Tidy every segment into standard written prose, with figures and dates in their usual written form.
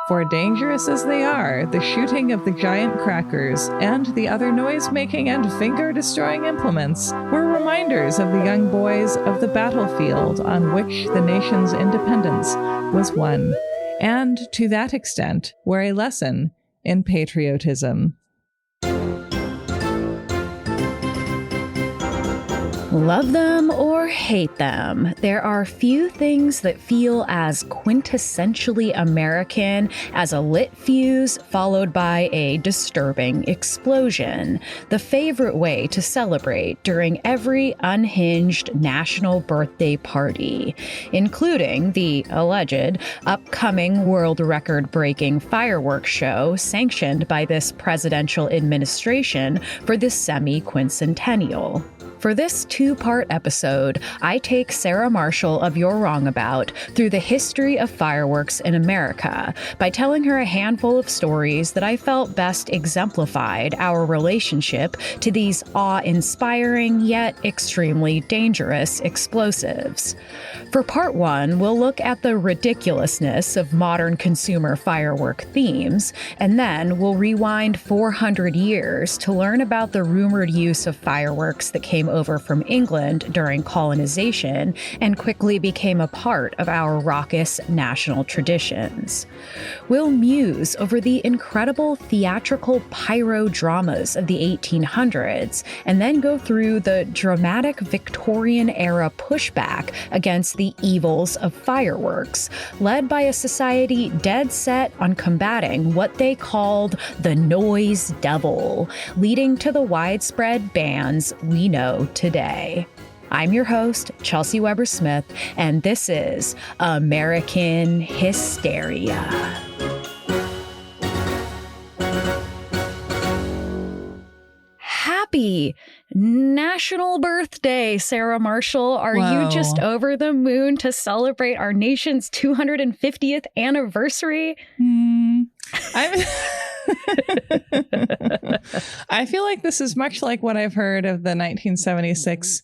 For dangerous as they are, the shooting of the giant crackers and the other noise-making and finger-destroying implements were reminders of the young boys of the battlefield on which the nation's independence was won, and to that extent were a lesson in patriotism. Love them or hate them, there are few things that feel as quintessentially American as a lit fuse followed by a disturbing explosion. The favorite way to celebrate during every unhinged national birthday party, including the alleged upcoming world record-breaking fireworks show sanctioned by this presidential administration for the semiquincentennial. For this two-part episode, I take Sarah Marshall of You're Wrong About through the history of fireworks in America by telling her a handful of stories that I felt best exemplified our relationship to these awe-inspiring yet extremely dangerous explosives. For part one, we'll look at the ridiculousness of modern consumer firework themes, and then we'll rewind 400 years to learn about the rumored use of fireworks that came over from England during colonization and quickly became a part of our raucous national traditions. We'll muse over the incredible theatrical pyrodramas of the 1800s and then go through the dramatic Victorian era pushback against the evils of fireworks, led by a society dead set on combating what they called the noise devil, leading to the widespread bans we know today. I'm your host, Chelsey Weber-Smith, and this is American Hysteria. Happy national birthday, Sarah Marshall. Are you just over the moon to celebrate our nation's 250th anniversary? I feel like this is much like what I've heard of the 1976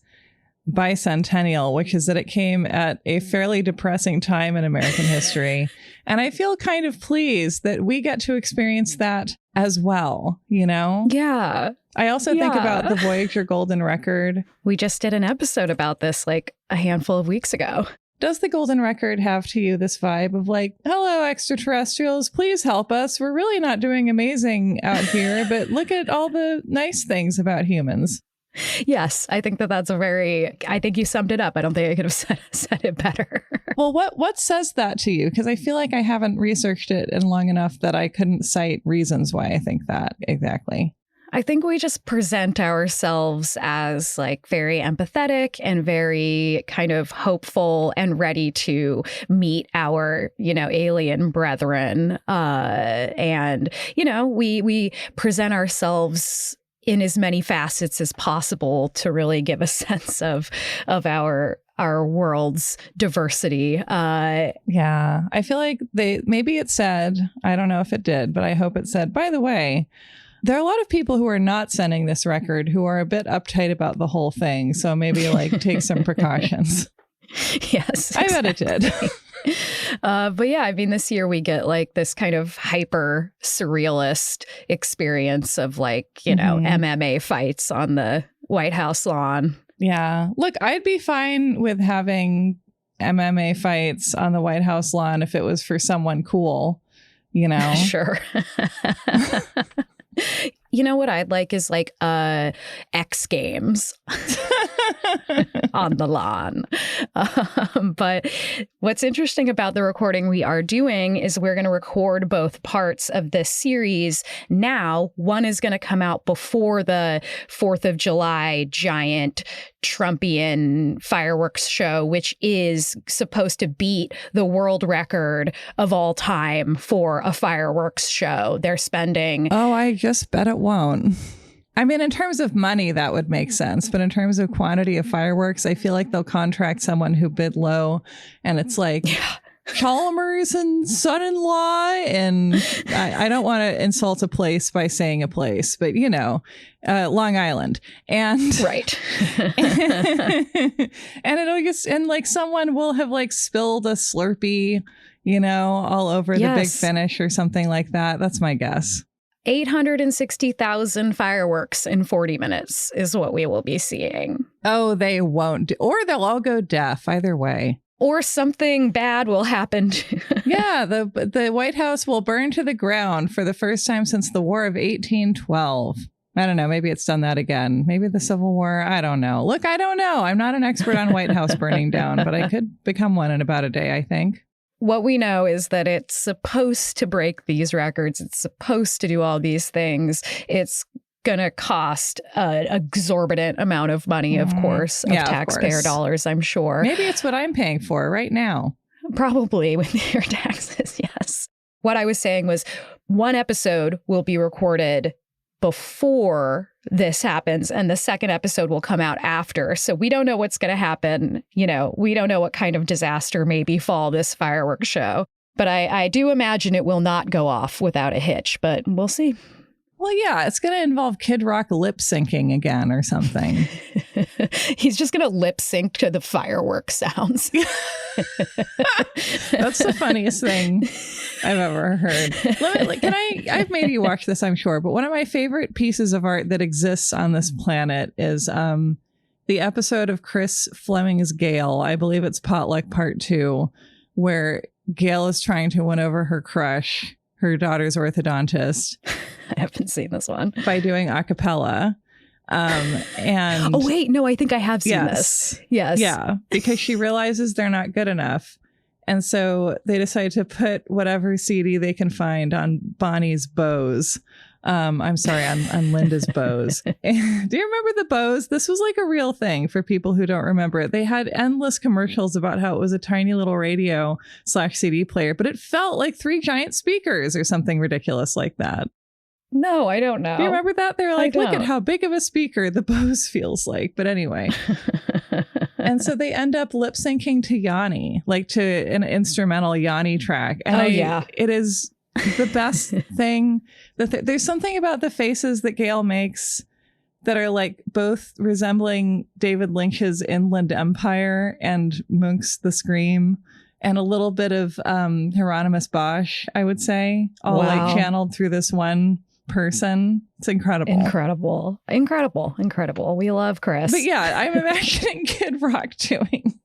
bicentennial, which is that it came at a fairly depressing time in American history. And I feel kind of pleased that we get to experience that as well, you know? Yeah. I also think about the Voyager Golden Record. We just did an episode about this like a handful of weeks ago. Does the Golden Record have to you this vibe of like, hello, extraterrestrials, please help us. We're really not doing amazing out here, but look at all the nice things about humans. Yes, I think that's I think you summed it up. I don't think I could have said it better. Well, what says that to you? Because I feel like I haven't researched it in long enough that I couldn't cite reasons why I think that exactly. I think we just present ourselves as like very empathetic and very kind of hopeful and ready to meet our, alien brethren. And, we present ourselves in as many facets as possible to really give a sense of our world's diversity. Yeah, I feel like maybe it said, I don't know if it did, but I hope it said, by the way, there are a lot of people who are not sending this record who are a bit uptight about the whole thing. So maybe take some precautions. Yes, exactly. I bet it did. But yeah, I mean, this year we get like this kind of hyper surrealist experience of MMA fights on the White House lawn. Yeah. Look, I'd be fine with having MMA fights on the White House lawn if it was for someone cool, Sure. You know what I'd like is X Games on the lawn. But what's interesting about the recording we are doing is we're going to record both parts of this series now. One is going to come out before the 4th of July giant Trumpian fireworks show, which is supposed to beat the world record of all time for a fireworks show. They're spending... Oh, I just bet it won't. I mean, in terms of money, that would make sense. But in terms of quantity of fireworks, I feel like they'll contract someone who bid low. And it's like Chalmers and son-in-law, and I don't want to insult a place by saying a place, but Long Island, and right. and it'll just, and like someone will have like spilled a Slurpee, all over the Big Finish or something like that. That's my guess. 860,000 fireworks in 40 minutes is what we will be seeing. Oh, they won't, or they'll all go deaf. Either way. Or something bad will happen. Yeah, the White House will burn to the ground for the first time since the War of 1812. I don't know. Maybe it's done that again. Maybe the Civil War. I don't know. Look, I don't know. I'm not an expert on White House burning down, but I could become one in about a day, I think. What we know is that it's supposed to break these records. It's supposed to do all these things. It's going to cost an exorbitant amount of money, of course, of taxpayer dollars, I'm sure. Maybe it's what I'm paying for right now. Probably with your taxes, yes. What I was saying was one episode will be recorded before this happens, and the second episode will come out after. So we don't know what's going to happen. We don't know what kind of disaster may befall this fireworks show. But I do imagine it will not go off without a hitch, but we'll see. Well, yeah, it's going to involve Kid Rock lip syncing again or something. He's just going to lip sync to the fireworks sounds. That's the funniest thing I've ever heard. I've made you watch this, I'm sure, but one of my favorite pieces of art that exists on this planet is the episode of Chris Fleming's Gail. I believe it's Potluck Part 2, where Gail is trying to win over her crush, her daughter's orthodontist. I haven't seen this one. By doing a cappella. And oh, wait, no, I think I have seen this. Yes. Yeah, because she realizes they're not good enough. And so they decide to put whatever CD they can find on Bonnie's bows. I'm sorry, on Linda's bows. Do you remember the bows? This was like a real thing for people who don't remember it. They had endless commercials about how it was a tiny little radio / CD player, but it felt like 3 giant speakers or something ridiculous like that. No, I don't know. Do you remember that? They were like, look at how big of a speaker the Bose feels like. But anyway. And so they end up lip syncing to Yanni, like to an instrumental Yanni track. And it is the best thing. There's something about the faces that Gail makes that are like both resembling David Lynch's Inland Empire and Munch's The Scream. And a little bit of Hieronymus Bosch, I would say, all like channeled through this one person. It's incredible. Incredible. We love Chris. But yeah, I'm imagining Kid Rock doing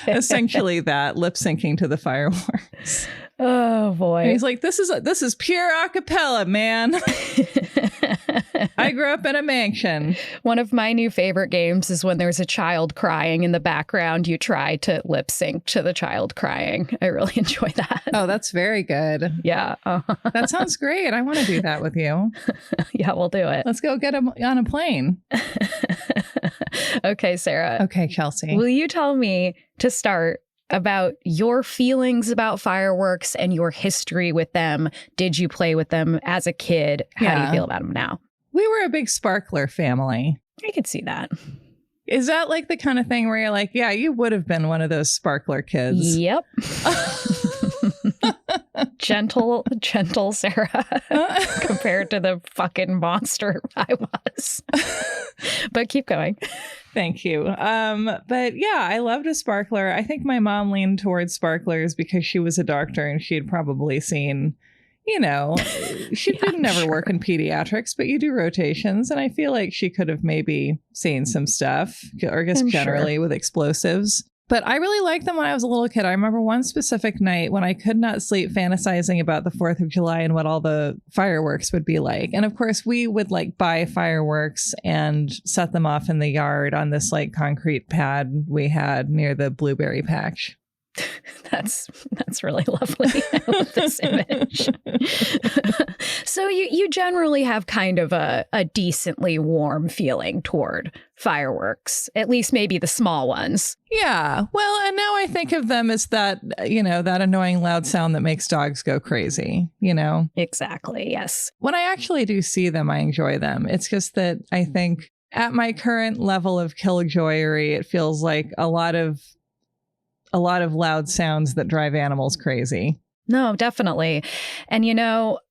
essentially that, lip syncing to the fireworks. Oh boy. And he's like, this is pure a cappella, man. I grew up in a mansion. One of my new favorite games is when there's a child crying in the background, you try to lip sync to the child crying. I really enjoy that. Oh, that's very good. Yeah. That sounds great. I want to do that with you. Yeah, we'll do it. Let's go get him on a plane. Okay, Sarah. Okay, Chelsey. Will you tell me to start about your feelings about fireworks and your history with them? Did you play with them as a kid? How do you feel about them now? We were a big sparkler family. I could see that. Is that like the kind of thing where you're like, yeah, you would have been one of those sparkler kids? Yep. Gentle Sarah compared to the fucking monster I was. But keep going. Thank you. But yeah, I loved a sparkler. I think my mom leaned towards sparklers because she was a doctor and she had probably seen, she didn't ever work in pediatrics, but you do rotations. And I feel like she could have maybe seen some stuff, or I guess generally with explosives. But I really liked them when I was a little kid. I remember one specific night when I could not sleep fantasizing about the 4th of July and what all the fireworks would be like. And of course, we would like buy fireworks and set them off in the yard on this like concrete pad we had near the blueberry patch. That's really lovely. I love this image. So you generally have kind of a decently warm feeling toward fireworks, at least maybe the small ones. Yeah. Well, and now I think of them as that, that annoying loud sound that makes dogs go crazy, Exactly. Yes. When I actually do see them, I enjoy them. It's just that I think at my current level of killjoyery, it feels like a lot of a lot of loud sounds that drive animals crazy. No, definitely. And,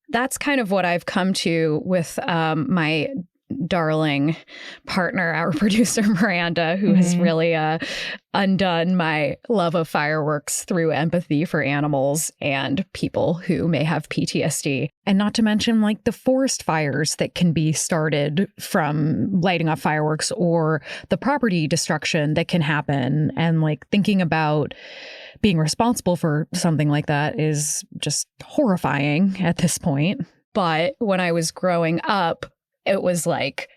that's kind of what I've come to with my darling partner, our producer, Miranda, who has really undone my love of fireworks through empathy for animals and people who may have PTSD. And not to mention like the forest fires that can be started from lighting off fireworks, or the property destruction that can happen. And like thinking about being responsible for something like that is just horrifying at this point. But when I was growing up, it was like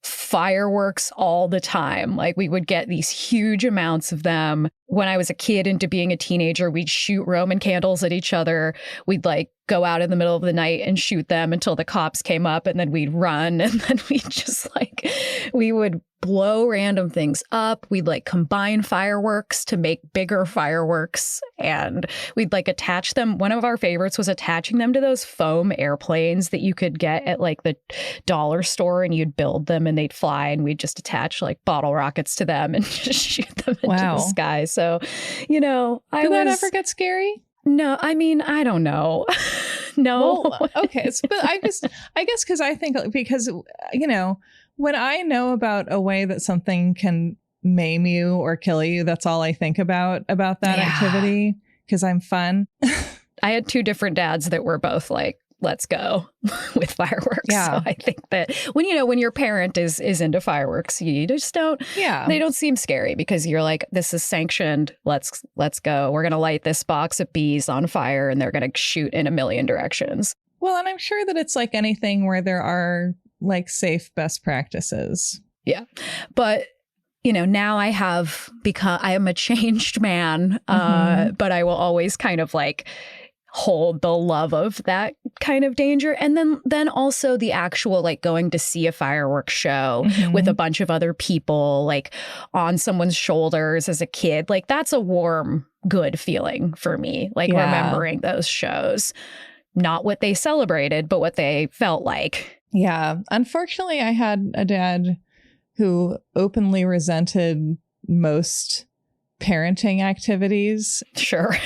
fireworks all the time. Like we would get these huge amounts of them. When I was a kid into being a teenager, we'd shoot Roman candles at each other. We'd like go out in the middle of the night and shoot them until the cops came up, and then we'd run, and then we'd just like, we would blow random things up. We'd like combine fireworks to make bigger fireworks, and we'd like attach them. One of our favorites was attaching them to those foam airplanes that you could get at like the dollar store, and you'd build them and they'd fly, and we'd just attach like bottle rockets to them and just shoot them into the sky. So, Did that ever get scary? No, I mean, I don't know. No. Well, okay. But I guess because I think because, when I know about a way that something can maim you or kill you, that's all I think about that activity, because I'm fun. I had two different dads that were both like, let's go with fireworks. Yeah. So I think that when your parent is into fireworks, you just don't, they don't seem scary because you're like, this is sanctioned. Let's go. We're going to light this box of bees on fire and they're going to shoot in a million directions. Well, and I'm sure that it's like anything where there are like safe best practices. Yeah. But now I have become, I am a changed man, but I will always kind of like hold the love of that kind of danger. And then also the actual like going to see a fireworks show with a bunch of other people like on someone's shoulders as a kid. Like that's a warm, good feeling for me. Like remembering those shows, not what they celebrated, but what they felt like. Yeah. Unfortunately, I had a dad who openly resented most parenting activities. Sure.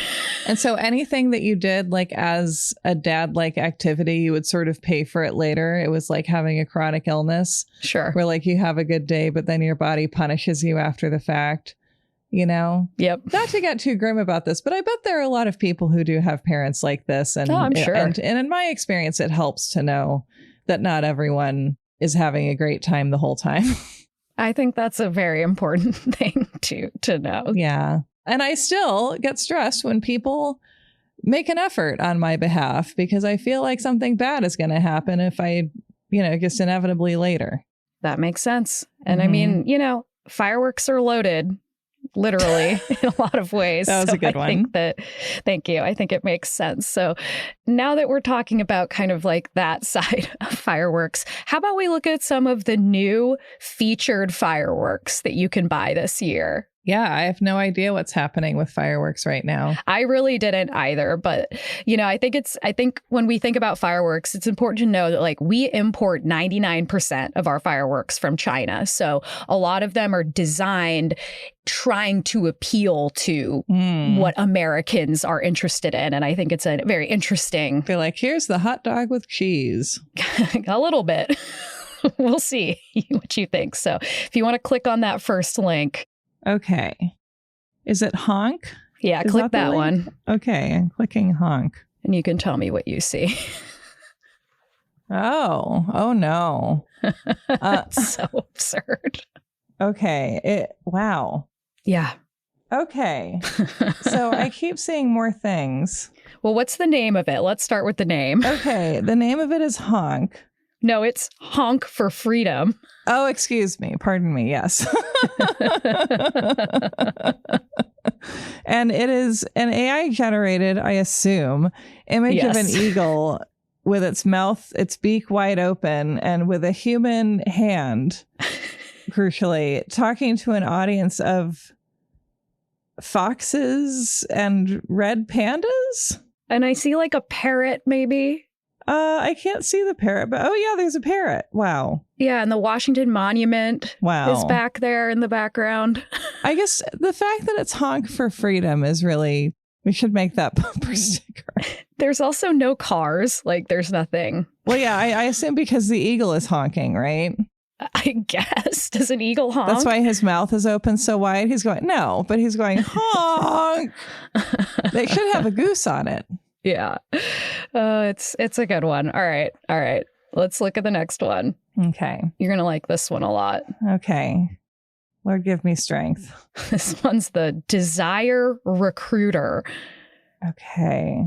And so anything that you did like as a dad-like activity, you would sort of pay for it later. It was like having a chronic illness. Sure. Where like you have a good day, but then your body punishes you after the fact, Yep. Not to get too grim about this, but I bet there are a lot of people who do have parents like this. And I'm sure. And in my experience, it helps to know that not everyone is having a great time the whole time. I think that's a very important thing to know. Yeah. And I still get stressed when people make an effort on my behalf because I feel like something bad is going to happen if I, just inevitably later. That makes sense. And I mean, fireworks are loaded. Literally in a lot of ways. That was a good one. Thank you. I think it makes sense. So now that we're talking about kind of like that side of fireworks, how about we look at some of the new featured fireworks that you can buy this year? Yeah, I have no idea what's happening with fireworks right now. I really didn't either. But, I think when we think about fireworks, it's important to know that like we import 99% of our fireworks from China. So a lot of them are designed trying to appeal to what Americans are interested in. And I think it's a very interesting. I feel like, here's the hot dog with cheese. A little bit. We'll see what you think. So if you want to click on that first link. Okay. Is it honk? Yeah, click that one. Okay, I'm clicking honk. And you can tell me what you see. Oh no. It's so absurd. Okay. Wow. Yeah. Okay. So I keep seeing more things. Well, what's the name of it? Let's start with the name. Okay. The name of it is honk. No, it's honk for freedom. Oh, excuse me. Pardon me. Yes. And it is an AI generated, I assume, image of an eagle with its mouth, its beak wide open, and with a human hand, crucially, talking to an audience of foxes and red pandas. And I see like a parrot, maybe. I can't see the parrot, but oh yeah, there's a parrot. Wow. Yeah, and the Washington Monument is back there in the background. I guess the fact that it's honk for freedom is really, we should make that bumper sticker. There's also no cars. Like, there's nothing. Well, yeah, I assume because the eagle is honking, right? I guess. Does an eagle honk? That's why his mouth is open so wide. He's going, no, but he's going, honk. They should have a goose on it. Yeah. It's a good one. All right. Let's look at the next one. Okay. You're going to like this one a lot. Okay. Lord, give me strength. This one's the desire recruiter. Okay.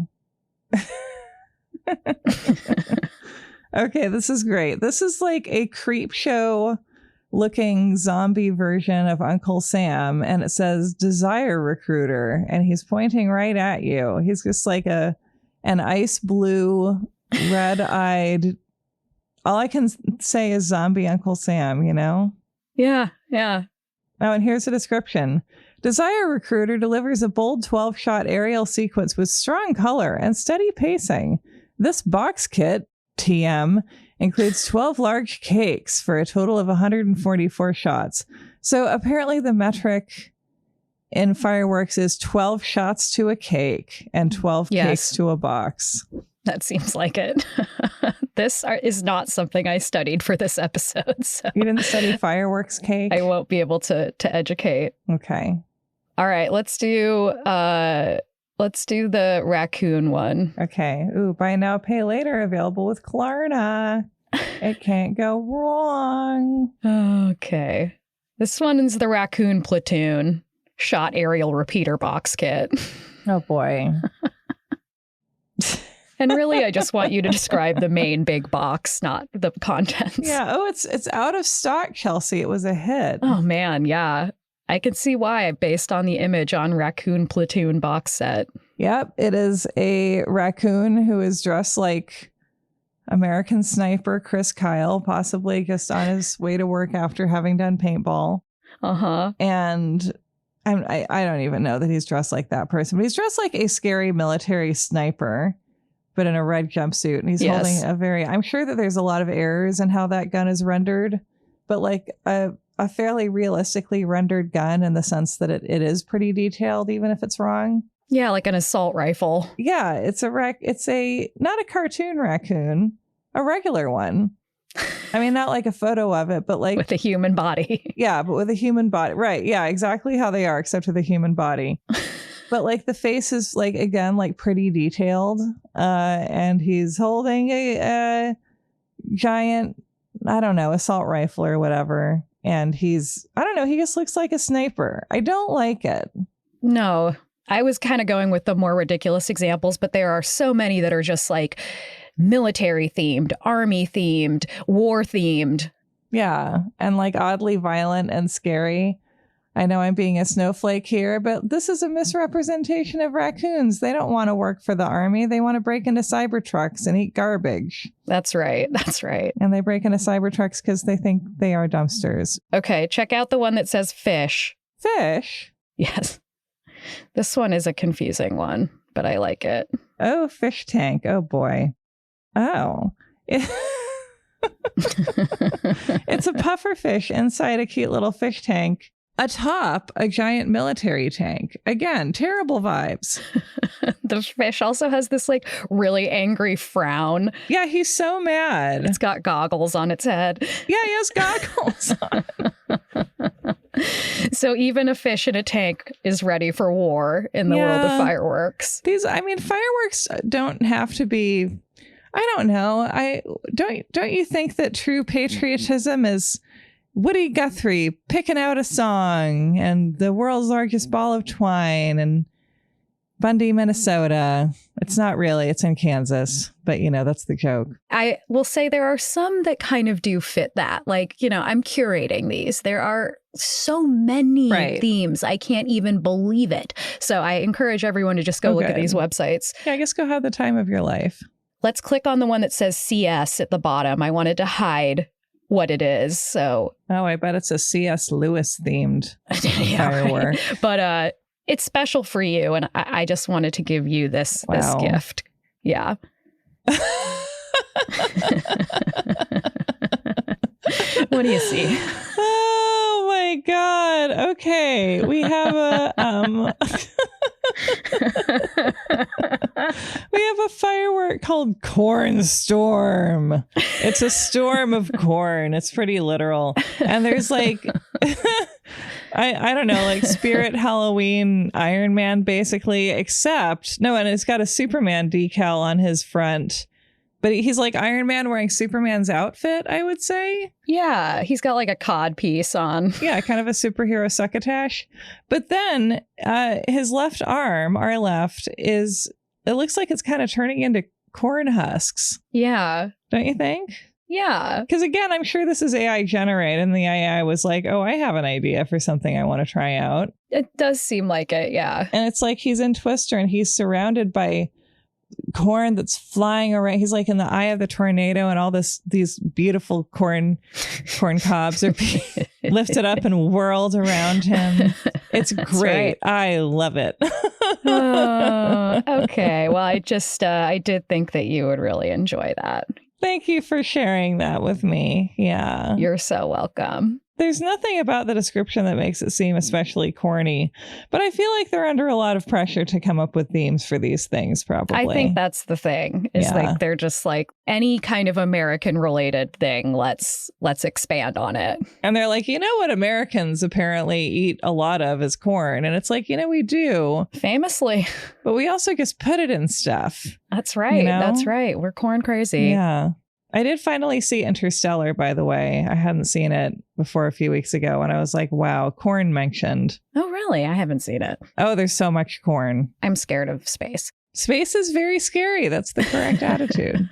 Okay, this is great. This is like a creep show looking zombie version of Uncle Sam, and it says desire recruiter, and he's pointing right at you. He's just like an ice blue, red-eyed, all I can say is zombie Uncle Sam, you know? Yeah. Oh, and here's a description. Desire Recruiter delivers a bold 12-shot aerial sequence with strong color and steady pacing. This box kit, TM, includes 12 large cakes for a total of 144 shots. So apparently the metric in fireworks is 12 shots to a cake and 12 cakes to a box. That seems like it. This is not something I studied for this episode. So. You didn't study fireworks cake? I won't be able to educate. Okay. All right, let's do the raccoon one. Okay. Ooh, buy now, pay later, available with Klarna. It can't go wrong. Okay. This one is the raccoon platoon shot aerial repeater box kit. Oh boy. And really, I just want you to describe the main big box, not the contents. Yeah. Oh, it's out of stock, Chelsey. It was a hit. Oh, man. Yeah. I can see why, based on the image on Raccoon Platoon box set. Yep. It is a raccoon who is dressed like American Sniper Chris Kyle, possibly just on his way to work after having done paintball. Uh-huh. And I don't even know that he's dressed like that person, but he's dressed like a scary military sniper, but in a red jumpsuit. And he's holding I'm sure that there's a lot of errors in how that gun is rendered, but like a fairly realistically rendered gun in the sense that it is pretty detailed, even if it's wrong. Yeah, like an assault rifle. Yeah, it's not a cartoon raccoon, a regular one. I mean, not like a photo of it, but like... with a human body. Yeah, but with a human body. Right, yeah, exactly how they are, except with a human body. But like the face is like, again, like pretty detailed. And he's holding a giant, I don't know, assault rifle or whatever. And he just looks like a sniper. I don't like it. No, I was kind of going with the more ridiculous examples, but there are so many that are just like military themed, army themed, war themed. Yeah. And like oddly violent and scary. I know I'm being a snowflake here, but this is a misrepresentation of raccoons. They don't want to work for the army. They want to break into Cybertrucks and eat garbage. That's right. That's right. And they break into Cybertrucks because they think they are dumpsters. Okay, check out the one that says fish. Fish? Yes. This one is a confusing one, but I like it. Oh, fish tank. Oh, boy. Oh. It's a puffer fish inside a cute little fish tank. Atop a giant military tank. Again, terrible vibes. The fish also has this like really angry frown. Yeah, he's so mad. It's got goggles on its head. Yeah, he has goggles on. So even a fish in a tank is ready for war in the world of fireworks. Fireworks don't have to be, I don't know. Don't you think that true patriotism is Woody Guthrie picking out a song and the world's largest ball of twine and Bundy, Minnesota? It's not really. It's in Kansas. But, that's the joke. I will say there are some that kind of do fit that. Like, I'm curating these. There are so many themes. I can't even believe it. So I encourage everyone to just go look at these websites. Yeah, I guess go have the time of your life. Let's click on the one that says CS at the bottom. I wanted to hide what it is. So, I bet it's a C.S. Lewis themed firework. Right. But it's special for you, and I just wanted to give you this gift. Yeah. What do you see? Oh my God. Okay. We have a firework called Corn Storm. It's a storm of corn. It's pretty literal. And there's like I don't know, like Spirit Halloween Iron Man basically, except no, and it's got a Superman decal on his front. But he's like Iron Man wearing Superman's outfit, I would say. Yeah, he's got like a cod piece on. Yeah, kind of a superhero succotash. But then his left arm, our left, it looks like it's kind of turning into corn husks. Yeah. Don't you think? Yeah. Because again, I'm sure this is AI generated, and the AI was like, oh, I have an idea for something I want to try out. It does seem like it, yeah. And it's like he's in Twister and he's surrounded by corn that's flying around. He's like in the eye of the tornado, and all these beautiful corn cobs are lifted up and whirled around him. It's great. Right. I love it. Okay. Well, I did think that you would really enjoy that. Thank you for sharing that with me. Yeah. You're so welcome. There's nothing about the description that makes it seem especially corny, but I feel like they're under a lot of pressure to come up with themes for these things, probably. I think that's the thing, is like they're just like any kind of American related thing, let's expand on it. And they're like, you know what Americans apparently eat a lot of is corn. And it's like, we do. Famously. But we also just put it in stuff. That's right. That's right. We're corn crazy. Yeah. I did finally see Interstellar, by the way. I hadn't seen it before a few weeks ago, and I was like, wow, corn mentioned. Oh, really? I haven't seen it. Oh, there's so much corn. I'm scared of space. Space is very scary. That's the correct attitude.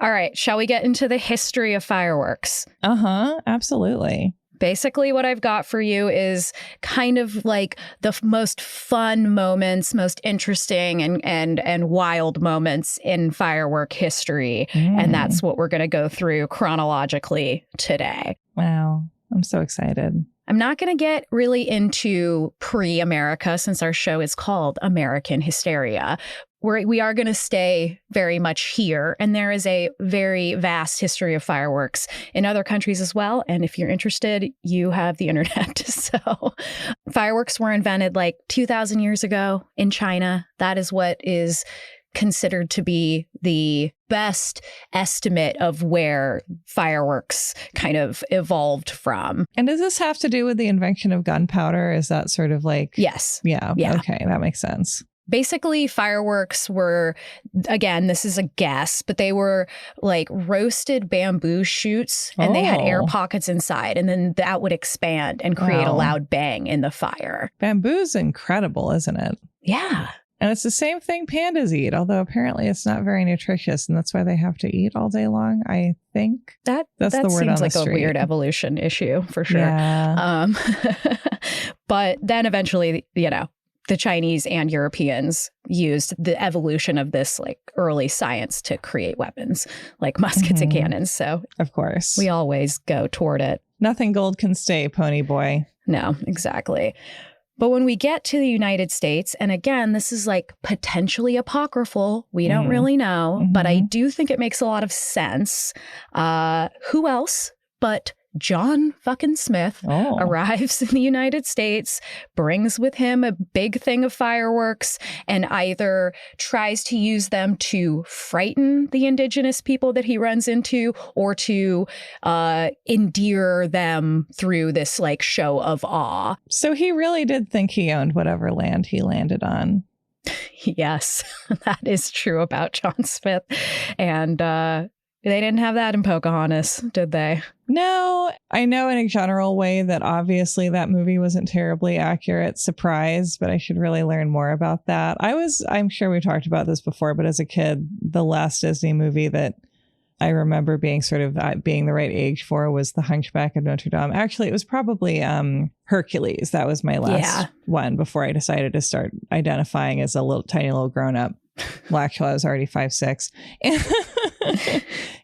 All right. Shall we get into the history of fireworks? Uh-huh. Absolutely. Basically, what I've got for you is kind of like the most fun moments, most interesting and wild moments in firework history. And that's what we're going to go through chronologically today. Wow. I'm so excited. I'm not going to get really into pre-America since our show is called American Hysteria. We are going to stay very much here. And there is a very vast history of fireworks in other countries as well. And if you're interested, you have the internet. So fireworks were invented like 2,000 years ago in China. That is what is considered to be the best estimate of where fireworks kind of evolved from. And does this have to do with the invention of gunpowder? Is that sort of like... Yes. Yeah. Okay. That makes sense. Basically, fireworks were, again, this is a guess, but they were like roasted bamboo shoots, and they had air pockets inside, and then that would expand and create a loud bang in the fire. Bamboo's incredible, isn't it? Yeah. And it's the same thing pandas eat, although apparently it's not very nutritious, and that's why they have to eat all day long, I think. That's the word on the street. Seems like a weird evolution issue, for sure. Yeah. But then eventually, the Chinese and Europeans used the evolution of this like early science to create weapons like muskets and cannons. So of course, we always go toward it. Nothing gold can stay, pony boy. No, exactly. But when we get to the United States, and again, this is like potentially apocryphal. We don't really know, but I do think it makes a lot of sense. Who else but John fucking Smith arrives in the United States, brings with him a big thing of fireworks, and either tries to use them to frighten the indigenous people that he runs into, or to endear them through this like show of awe. So he really did think he owned whatever land he landed on. Yes, that is true about John Smith. And they didn't have that in Pocahontas, did they? No, I know in a general way that obviously that movie wasn't terribly accurate. Surprise, but I should really learn more about that. I'm sure we talked about this before, but as a kid, the last Disney movie that I remember being sort of being the right age for was The Hunchback of Notre Dame. Actually, it was probably Hercules. That was my last one before I decided to start identifying as a tiny little grown up. Well, actually, I was already 5'6".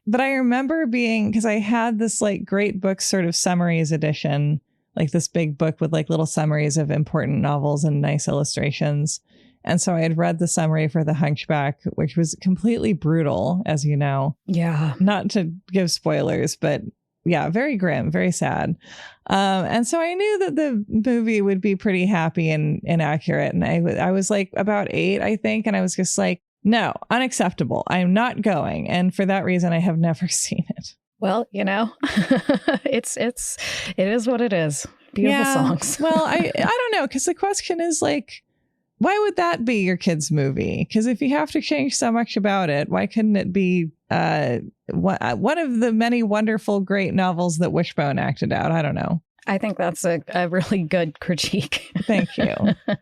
But I remember because I had this like great book sort of summaries edition, like this big book with like little summaries of important novels and nice illustrations. And so I had read the summary for The Hunchback, which was completely brutal, as you know. Yeah. Not to give spoilers, but yeah, very grim, very sad. And so I knew that the movie would be pretty happy and inaccurate. And I was like about 8, I think. And I was just like, no, unacceptable. I'm not going. And for that reason, I have never seen it. Well, you know, it is what it is. Beautiful songs. Well, I don't know, because the question is like, why would that be your kid's movie? Because if you have to change so much about it, why couldn't it be one of the many wonderful, great novels that Wishbone acted out? I don't know. I think that's a really good critique. Thank you.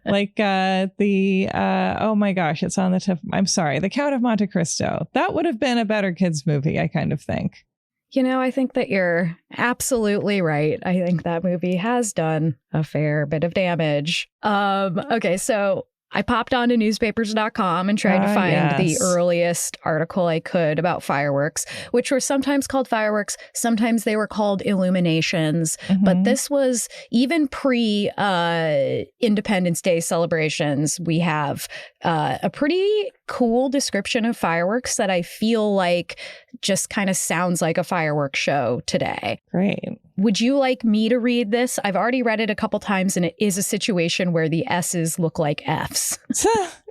Like oh my gosh, it's on the tip. I'm sorry. The Count of Monte Cristo. That would have been a better kids movie, I kind of think. You know, I think that you're absolutely right. I think that movie has done a fair bit of damage. Okay, so I popped onto newspapers.com and tried to find the earliest article I could about fireworks, which were sometimes called fireworks. Sometimes they were called illuminations. Mm-hmm. But this was even pre-Independence Day celebrations. We have a pretty cool description of fireworks that I feel like just kind of sounds like a fireworks show today. Great. Would you like me to read this? I've already read it a couple times, and it is a situation where the S's look like F's.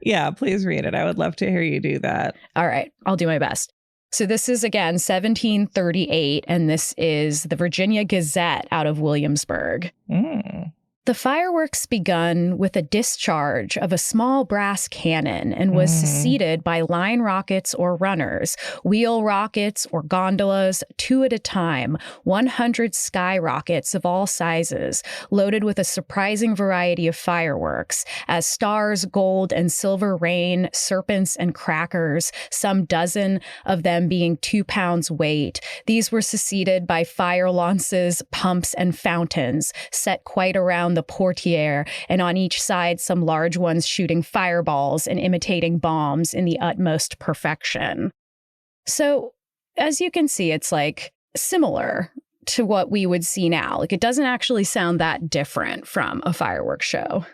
Yeah, please read it. I would love to hear you do that. All right, I'll do my best. So this is, again, 1738, and this is the Virginia Gazette out of Williamsburg. The fireworks begun with a discharge of a small brass cannon and was succeeded by line rockets or runners, wheel rockets or gondolas, 2 at a time, 100 sky rockets of all sizes, loaded with a surprising variety of fireworks, as stars, gold, and silver rain, serpents, and crackers, some dozen of them being 2 pounds weight. These were succeeded by fire lances, pumps, and fountains, set quite around the portiere, and on each side some large ones shooting fireballs and imitating bombs in the utmost perfection. So, as you can see, it's like similar to what we would see now. Like, it doesn't actually sound that different from a fireworks show.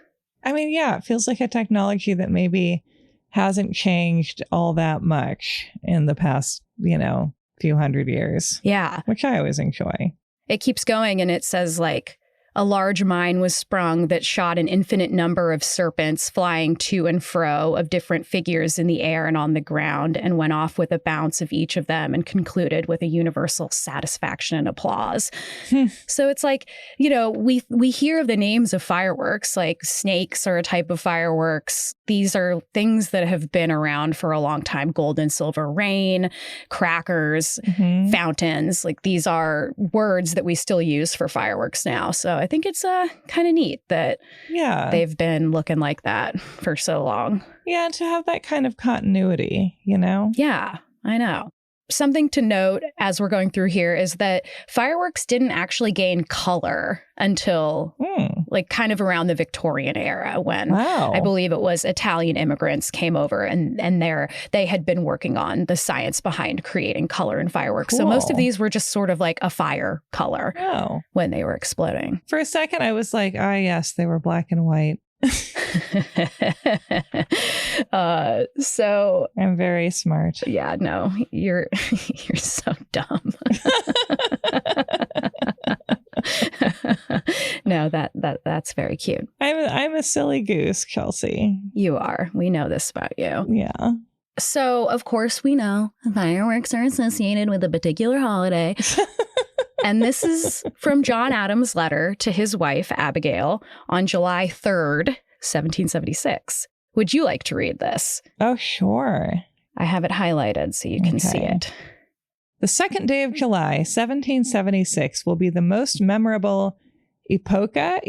I mean, yeah, it feels like a technology that maybe hasn't changed all that much in the past, few hundred years. Yeah. Which I always enjoy. It keeps going, and it says, like, a large mine was sprung that shot an infinite number of serpents flying to and fro of different figures in the air and on the ground, and went off with a bounce of each of them and concluded with a universal satisfaction and applause. So it's like, we hear of the names of fireworks, like snakes are a type of fireworks. These are things that have been around for a long time. Gold and silver rain, crackers, fountains. Like, these are words that we still use for fireworks now. So I think it's kind of neat that they've been looking like that for so long. Yeah, to have that kind of continuity, Yeah, I know. Something to note as we're going through here is that fireworks didn't actually gain color until like kind of around the Victorian era, when I believe it was Italian immigrants came over and they had been working on the science behind creating color in fireworks. Cool. So most of these were just sort of like a fire color when they were exploding. For a second, I was like, yes, they were black and white. So I'm very smart. Yeah, no, you're so dumb. No, that's very cute. I'm a silly goose, Chelsey. You are. We know this about you. Yeah. So, of course, we know fireworks are associated with a particular holiday. And this is from John Adams' letter to his wife, Abigail, on July 3rd, 1776. Would you like to read this? Oh, sure. I have it highlighted so you can see it. The 2nd day of July, 1776, will be the most memorable epocha,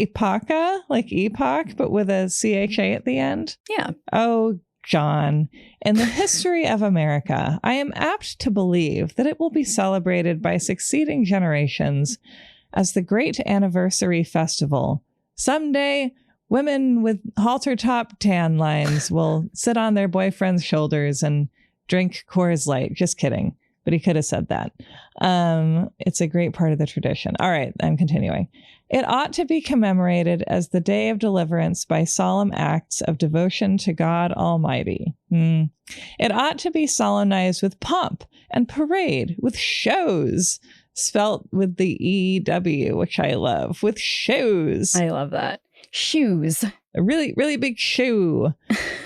like epoch, but with a CHA at the end. Yeah. Oh, John, in the history of America, I am apt to believe that it will be celebrated by succeeding generations as the great anniversary festival. Someday, women with halter-top tan lines will sit on their boyfriend's shoulders and drink Coors Light. Just kidding. but he could have said that. It's a great part of the tradition. All right, I'm continuing. It ought to be commemorated as the day of deliverance by solemn acts of devotion to God Almighty. It ought to be solemnized with pomp and parade, with shows, spelt with the E-W, which I love, with shows. I love that. Shoes. A really, really big shoe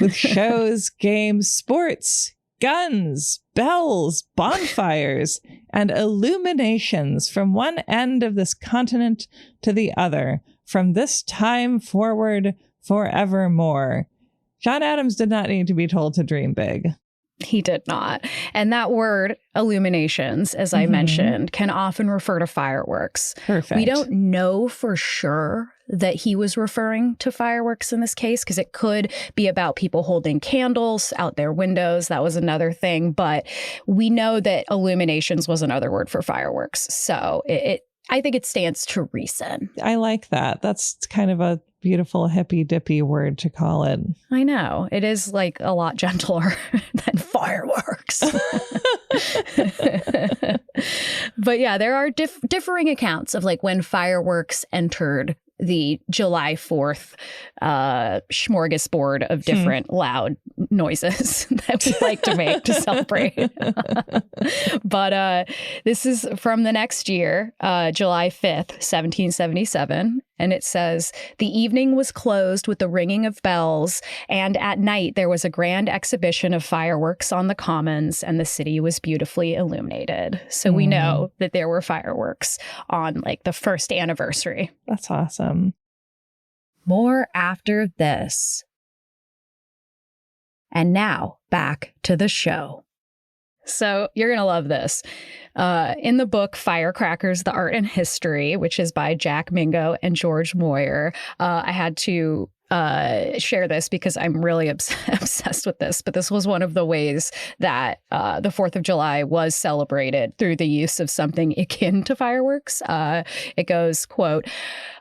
with shows, games, sports, guns, bells, bonfires, and illuminations from one end of this continent to the other, from this time forward forevermore. John Adams did not need to be told to dream big. He did not. And that word, illuminations, as I mentioned, can often refer to fireworks. Perfect. We don't know for sure that he was referring to fireworks in this case, because it could be about people holding candles out their windows. That was another thing. But we know that illuminations was another word for fireworks. So I think it stands to reason. I like that. That's kind of a beautiful hippy dippy word to call it. I know. It is like a lot gentler than fireworks. But yeah, there are differing accounts of like when fireworks entered the July 4th smorgasbord of different loud noises that we like to make to celebrate. But this is from the next year, July 5th, 1777. And it says, the evening was closed with the ringing of bells, and at night there was a grand exhibition of fireworks on the commons, and the city was beautifully illuminated. So we know that there were fireworks on like the first anniversary. That's awesome. More after this. And now back to the show. So you're going to love this. In the book Firecrackers, The Art and History, which is by Jack Mingo and George Moyer, I had to share this because I'm really obsessed with this. But this was one of the ways that the 4th of July was celebrated through the use of something akin to fireworks. It goes, quote,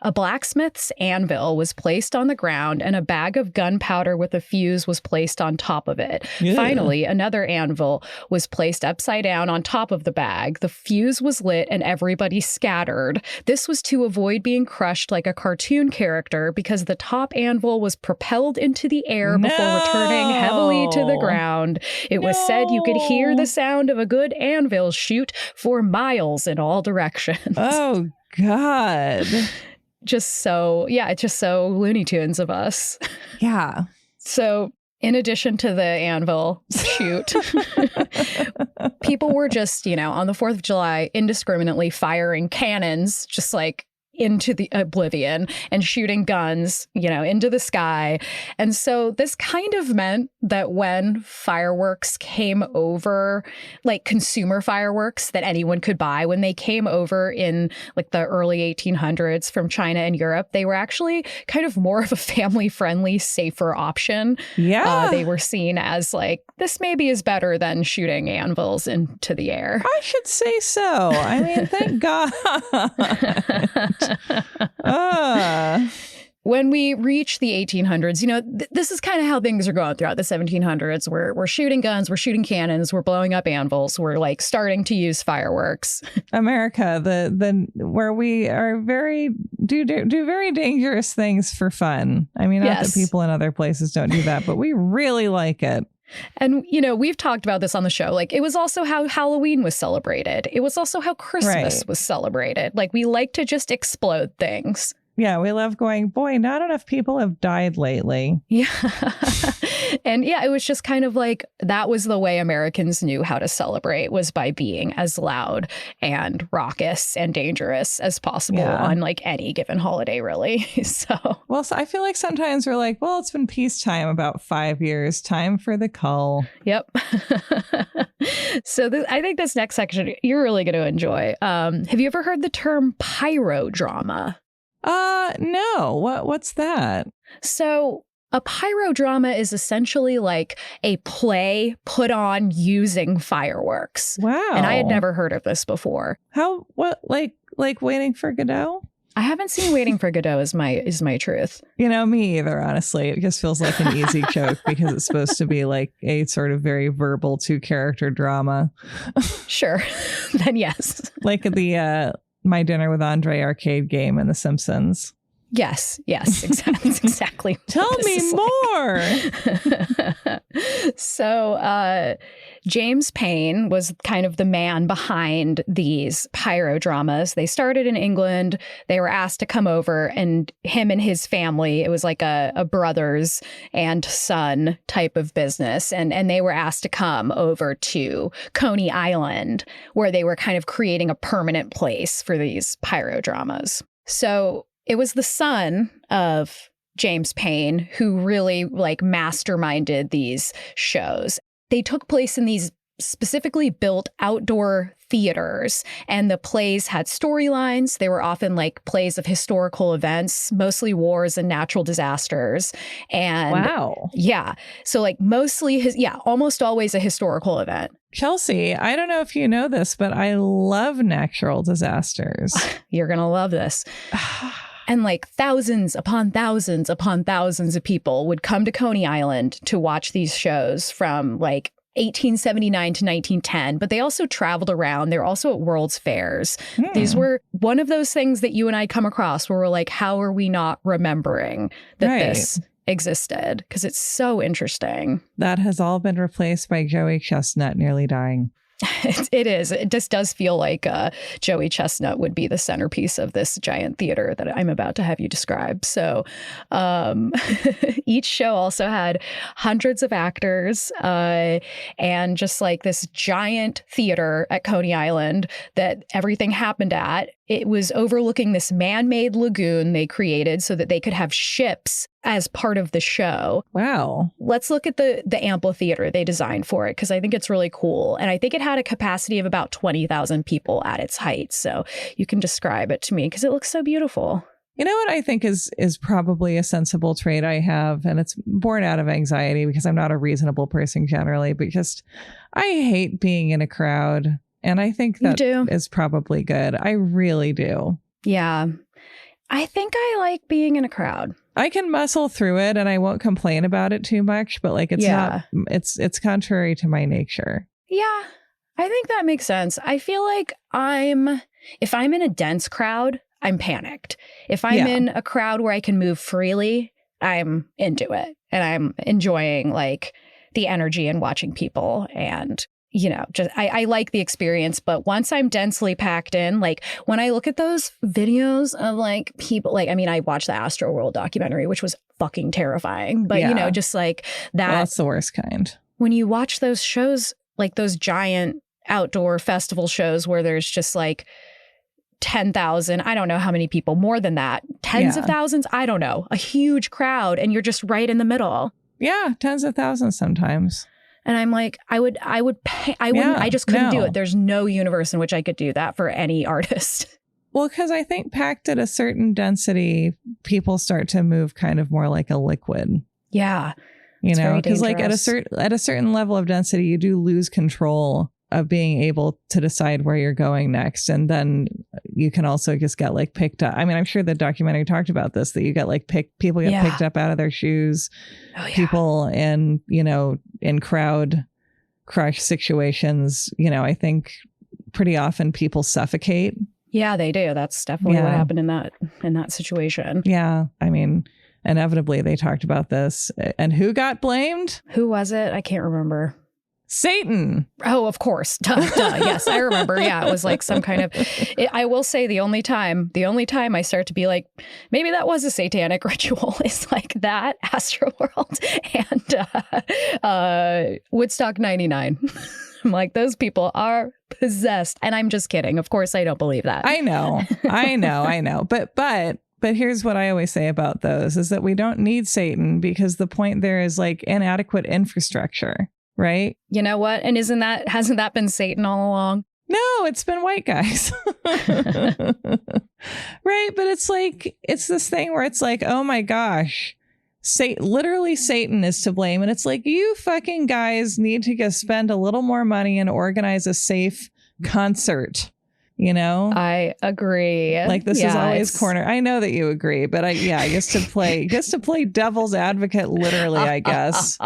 a blacksmith's anvil was placed on the ground and a bag of gunpowder with a fuse was placed on top of it. Yeah. Finally, another anvil was placed upside down on top of the bag. The fuse was lit and everybody scattered. This was to avoid being crushed like a cartoon character because the top anvil was propelled into the air before returning heavily to the ground. It was said you could hear the sound of a good anvil shoot for miles in all directions. Oh, God. It's just so Looney Tunes of us. Yeah. So in addition to the anvil shoot, people were just, on the 4th of July, indiscriminately firing cannons, just like into the oblivion and shooting guns, into the sky. And so this kind of meant that when fireworks came over, like consumer fireworks that anyone could buy, when they came over in like the early 1800s from China and Europe, they were actually kind of more of a family-friendly, safer option. Yeah. They were seen as like, this maybe is better than shooting anvils into the air. I should say so. I mean, thank God. When we reach the 1800s, this is kind of how things are going throughout the 1700s. We're shooting guns, we're shooting cannons, we're blowing up anvils, we're like starting to use fireworks. America, the where we are do very dangerous things for fun. I mean, not that people in other places don't do that, but we really like it. And, we've talked about this on the show. Like, it was also how Halloween was celebrated. It was also how Christmas was celebrated. Like, we like to just explode things. Yeah, we love going, boy, not enough people have died lately. Yeah. And yeah, it was just kind of like that was the way Americans knew how to celebrate, was by being as loud and raucous and dangerous as possible on like any given holiday, really. So I feel like sometimes we're like, well, it's been peacetime about 5 years. Time for the cull. Yep. So I think this next section you're really going to enjoy. Have you ever heard the term pyrodrama? No. What's that? So a pyrodrama is essentially like a play put on using fireworks. Wow. And I had never heard of this before. What, like Waiting for Godot? I haven't seen Waiting for Godot is my truth. Me either, honestly. It just feels like an easy joke because it's supposed to be like a sort of very verbal 2-character drama. Sure. Then yes. Like the My Dinner with Andre arcade game in The Simpsons. Yes, exactly. Tell me more. So James Payn was kind of the man behind these pyrodramas. They started in England. They were asked to come over, and him and his family, it was like a brothers and son type of business. And they were asked to come over to Coney Island, where they were kind of creating a permanent place for these pyrodramas. So it was the son of James Payn who really like masterminded these shows. They took place in these specifically built outdoor theaters, and the plays had storylines. They were often like plays of historical events, mostly wars and natural disasters. And wow. Yeah. So like mostly almost always a historical event. Chelsey, I don't know if you know this, but I love natural disasters. You're going to love this. And like thousands upon thousands upon thousands of people would come to Coney Island to watch these shows from like 1879 to 1910. But they also traveled around. They're also at World's Fairs. These were one of those things that you and I come across where we're like, how are we not remembering that this existed? Because it's so interesting. That has all been replaced by Joey Chestnut nearly dying. It is. It just does feel like Joey Chestnut would be the centerpiece of this giant theater that I'm about to have you describe. So each show also had hundreds of actors and just like this giant theater at Coney Island that everything happened at. It was overlooking this man-made lagoon they created so that they could have ships as part of the show. Wow. Let's look at the amphitheater they designed for it, because I think it's really cool. And I think it had a capacity of about 20,000 people at its height. So you can describe it to me because it looks so beautiful. You know what I think is probably a sensible trait I have, and it's born out of anxiety because I'm not a reasonable person generally, but just I hate being in a crowd. And I think that is probably good. I really do. Yeah. I think I like being in a crowd. I can muscle through it and I won't complain about it too much, but like it's not, it's contrary to my nature. Yeah, I think that makes sense. I feel like if I'm in a dense crowd, I'm panicked. If I'm in a crowd where I can move freely, I'm into it and I'm enjoying like the energy and watching people and just I like the experience. But once I'm densely packed in, like when I look at those videos of like people, like, I mean, I watched the Astroworld documentary, which was fucking terrifying. But, just like that. Well, that's the worst kind. When you watch those shows, like those giant outdoor festival shows where there's just like 10,000, I don't know how many people, more than that, tens of thousands, I don't know, a huge crowd, and you're just right in the middle. Yeah, tens of thousands sometimes. And I'm like, I wouldn't, I just couldn't do it. There's no universe in which I could do that for any artist. Well, because I think packed at a certain density, people start to move kind of more like a liquid. Yeah. Because like at a certain level of density, you do lose control of being able to decide where you're going next. And then you can also just get like picked up. I mean, I'm sure the documentary talked about this, that you get like people get picked up out of their shoes. Oh, yeah. People in crowd crush situations, I think pretty often people suffocate. Yeah, they do. That's definitely what happened in that situation. Yeah. I mean, inevitably they talked about this. And who got blamed? Who was it? I can't remember. Satan. Oh, of course. Duh. Yes, I remember. Yeah, it was like some kind of, I will say the only time I start to be like, maybe that was a satanic ritual is like that Astroworld and Woodstock 99. I'm like, those people are possessed. And I'm just kidding. Of course, I don't believe that. I know. But here's what I always say about those is that we don't need Satan because the point there is like inadequate infrastructure. Right. You know what? And hasn't that been Satan all along? No, it's been white guys. Right. But it's like, it's this thing where it's like, oh my gosh, literally Satan is to blame. And it's like, you fucking guys need to go spend a little more money and organize a safe concert. You know, I agree. Like this is always corner. I know that you agree, but just to play devil's advocate, literally, I guess.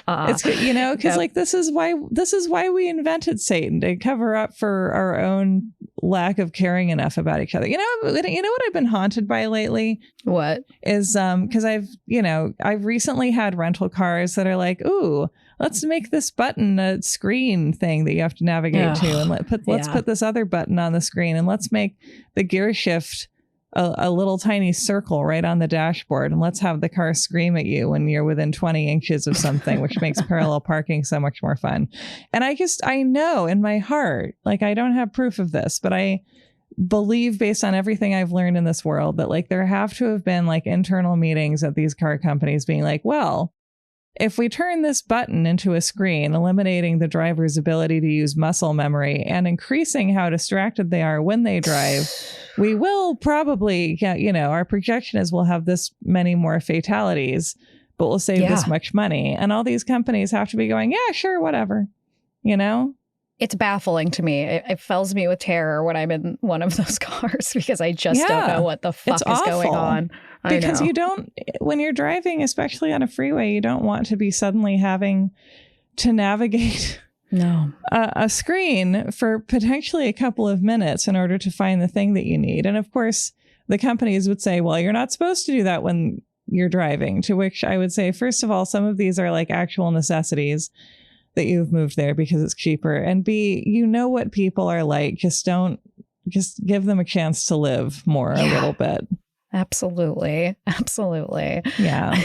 It's because like this is why we invented Satan, to cover up for our own lack of caring enough about each other. You know what I've been haunted by lately? What is because I've recently had rental cars that are like, ooh, let's make this button a screen thing that you have to navigate to, and let's put this other button on the screen, and let's make the gear shift a little tiny circle right on the dashboard, and let's have the car scream at you when you're within 20 inches of something, which makes parallel parking so much more fun. And I know in my heart, like, I don't have proof of this, but I believe, based on everything I've learned in this world, that like there have to have been like internal meetings at these car companies being like, well, if we turn this button into a screen, eliminating the driver's ability to use muscle memory and increasing how distracted they are when they drive, we will probably, our projection is we'll have this many more fatalities, but we'll save this much money. And all these companies have to be going, yeah, sure, whatever, It's baffling to me. It fills me with terror when I'm in one of those cars, because I just don't know what the fuck is going on. Because when you're driving, especially on a freeway, you don't want to be suddenly having to navigate a screen for potentially a couple of minutes in order to find the thing that you need. And of course, the companies would say, well, you're not supposed to do that when you're driving, to which I would say, first of all, some of these are like actual necessities that you've moved there because it's cheaper. And B, what people are like. Just give them a chance to live more a little bit. Absolutely. Absolutely. Yeah.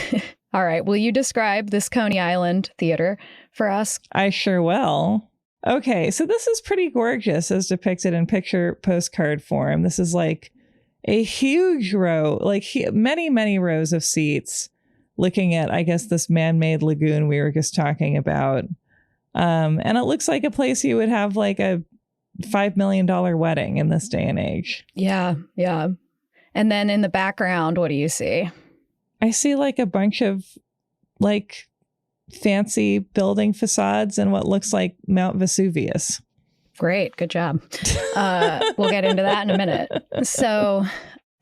All right. Will you describe this Coney Island theater for us? I sure will. Okay. So this is pretty gorgeous as depicted in picture postcard form. This is like a huge row, like many, many rows of seats looking at, I guess, this man-made lagoon we were just talking about. And it looks like a place you would have like a $5 million wedding in this day and age. Yeah. Yeah. And then in the background, what do you see? I see like a bunch of like fancy building facades and what looks like Mount Vesuvius. Great. Good job. We'll get into that in a minute. So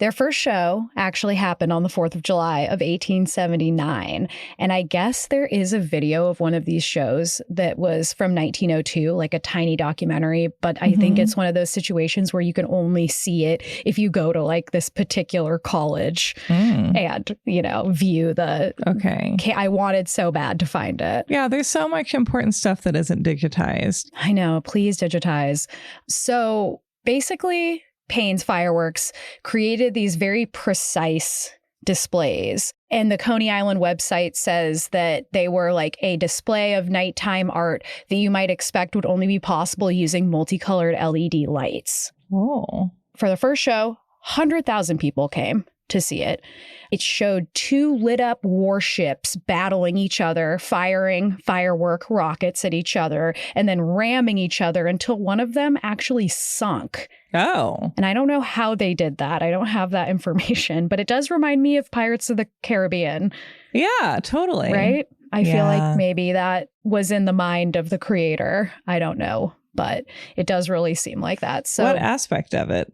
their first show actually happened on the 4th of July of 1879. And I guess there is a video of one of these shows that was from 1902, like a tiny documentary. But I think it's one of those situations where you can only see it if you go to like this particular college and, view the... Okay. I wanted so bad to find it. Yeah, there's so much important stuff that isn't digitized. I know. Please digitize. So basically, Payne's Fireworks created these very precise displays. And the Coney Island website says that they were like a display of nighttime art that you might expect would only be possible using multicolored LED lights. Oh. For the first show, 100,000 people came to see it. It showed 2 lit up warships battling each other, firing firework rockets at each other, and then ramming each other until one of them actually sunk. Oh. And I don't know how they did that. I don't have that information, but it does remind me of Pirates of the Caribbean. Yeah, totally. Right? I feel like maybe that was in the mind of the creator. I don't know, but it does really seem like that. So what aspect of it?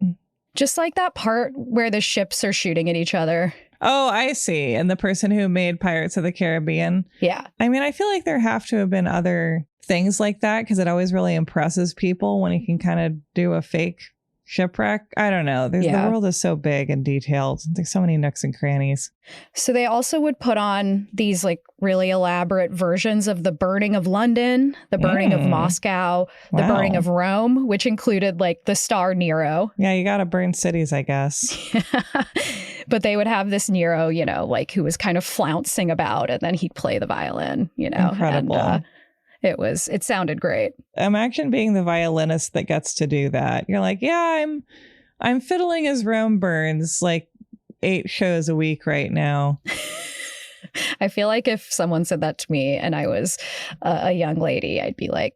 Just like that part where the ships are shooting at each other. Oh, I see. And the person who made Pirates of the Caribbean. Yeah. I mean, I feel like there have to have been other things like that, because it always really impresses people when you can kind of do a fake shipwreck. I don't know. The world is so big and detailed. There's so many nooks and crannies. So they also would put on these like really elaborate versions of the burning of London, the burning of Moscow, the burning of Rome, which included like the star Nero. Yeah, you got to burn cities, I guess. But they would have this Nero, like who was kind of flouncing about, and then he'd play the violin, Incredible. And, it sounded great. Imagine being the violinist that gets to do that. You're like, yeah, I'm fiddling as Rome burns like 8 shows a week right now. I feel like if someone said that to me and I was a young lady, I'd be like,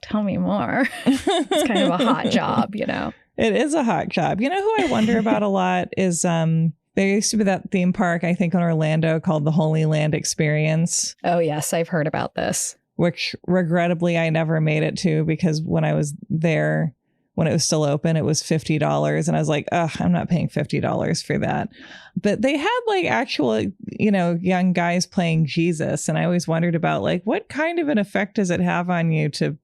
tell me more. It's kind of a hot job, It is a hot job. You know who I wonder about a lot is there used to be that theme park, I think, in Orlando called the Holy Land Experience. Oh, yes. I've heard about this. Which regrettably I never made it to, because when I was there, when it was still open, it was $50. And I was like, ugh, I'm not paying $50 for that. But they had like actual, young guys playing Jesus. And I always wondered about like, what kind of an effect does it have on you to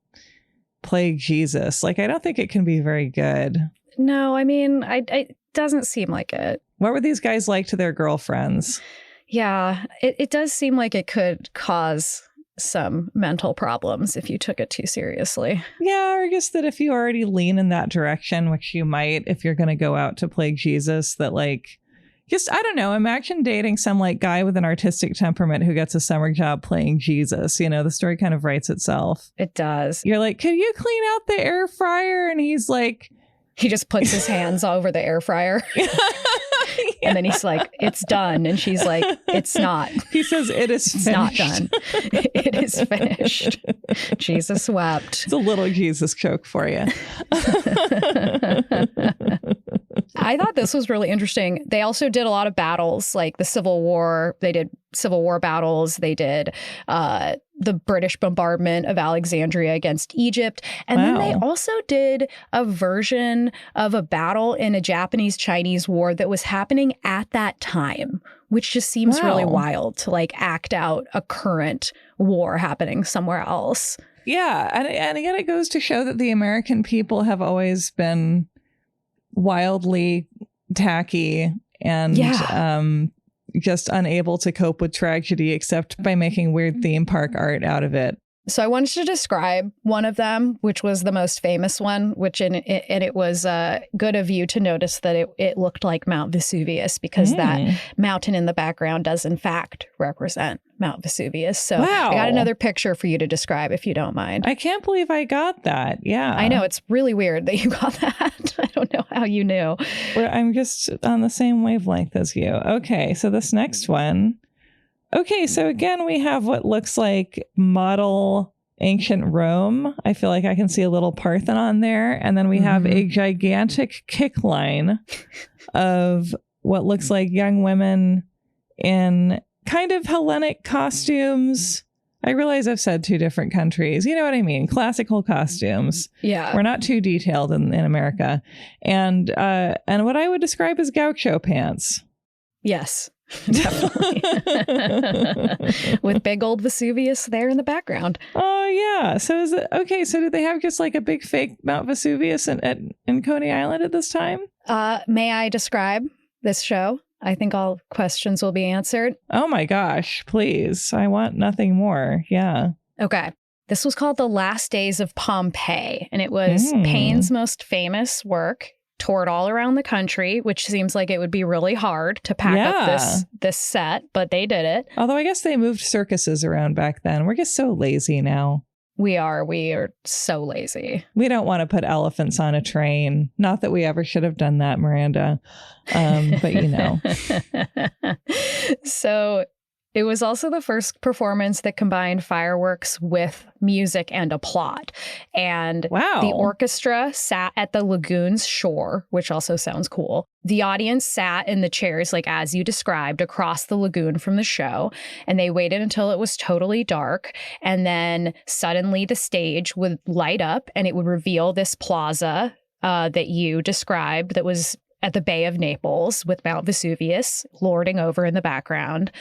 play Jesus? Like, I don't think it can be very good. No, I mean, it doesn't seem like it. What were these guys like to their girlfriends? Yeah, it does seem like it could cause some mental problems if you took it too seriously. Yeah, or just that if you already lean in that direction, which you might if you're going to go out to play Jesus, that like, just, I don't know, imagine dating some like guy with an artistic temperament who gets a summer job playing Jesus. The story kind of writes itself. It does. You're like, could you clean out the air fryer? And he's like... He just puts his hands over the air fryer. Yeah. And then he's like, it's done. And she's like, it's not. He says, it is finished. It's not done. It is finished. Jesus wept. It's a little Jesus joke for you. I thought this was really interesting. They also did a lot of battles, like the Civil War. They did Civil War battles. They did the British bombardment of Alexandria against Egypt. And then they also did a version of a battle in a Japanese-Chinese war that was happening at that time, which just seems really wild to like act out a current war happening somewhere else. Yeah. And again, it goes to show that the American people have always been wildly tacky and just unable to cope with tragedy except by making weird theme park art out of it. So I wanted to describe one of them, which was the most famous one, and it was good of you to notice that it looked like Mount Vesuvius because that mountain in the background does in fact represent Mount Vesuvius. So I got another picture for you to describe if you don't mind. I can't believe I got that. Yeah. I know. It's really weird that you got that. I don't know how you knew. Well, I'm just on the same wavelength as you. Okay. So this next one. Okay, so again, we have what looks like model ancient Rome. I feel like I can see a little Parthenon there. And then we have a gigantic kick line of what looks like young women in kind of Hellenic costumes. I realize I've said two different countries. You know what I mean? Classical costumes. Yeah. We're not too detailed in America. And what I would describe as gaucho pants. Yes. Definitely. With big old Vesuvius there in the background. Oh yeah. So is it okay? So did they have just like a big fake Mount Vesuvius in Coney Island at this time? May I describe this show? I think all questions will be answered. Oh my gosh, please. I want nothing more. Yeah. Okay. This was called The Last Days of Pompeii, and it was Payne's most famous work. Toured all around the country, which seems like it would be really hard to pack up this set, but they did it. Although I guess they moved circuses around back then. We're just so lazy now. We are so lazy. We don't want to put elephants on a train. Not that we ever should have done that, Miranda. But So it was also the first performance that combined fireworks with music and a plot. And the orchestra sat at the lagoon's shore, which also sounds cool. The audience sat in the chairs, like as you described, across the lagoon from the show. And they waited until it was totally dark. And then suddenly the stage would light up and it would reveal this plaza that you described that was at the Bay of Naples with Mount Vesuvius lording over in the background.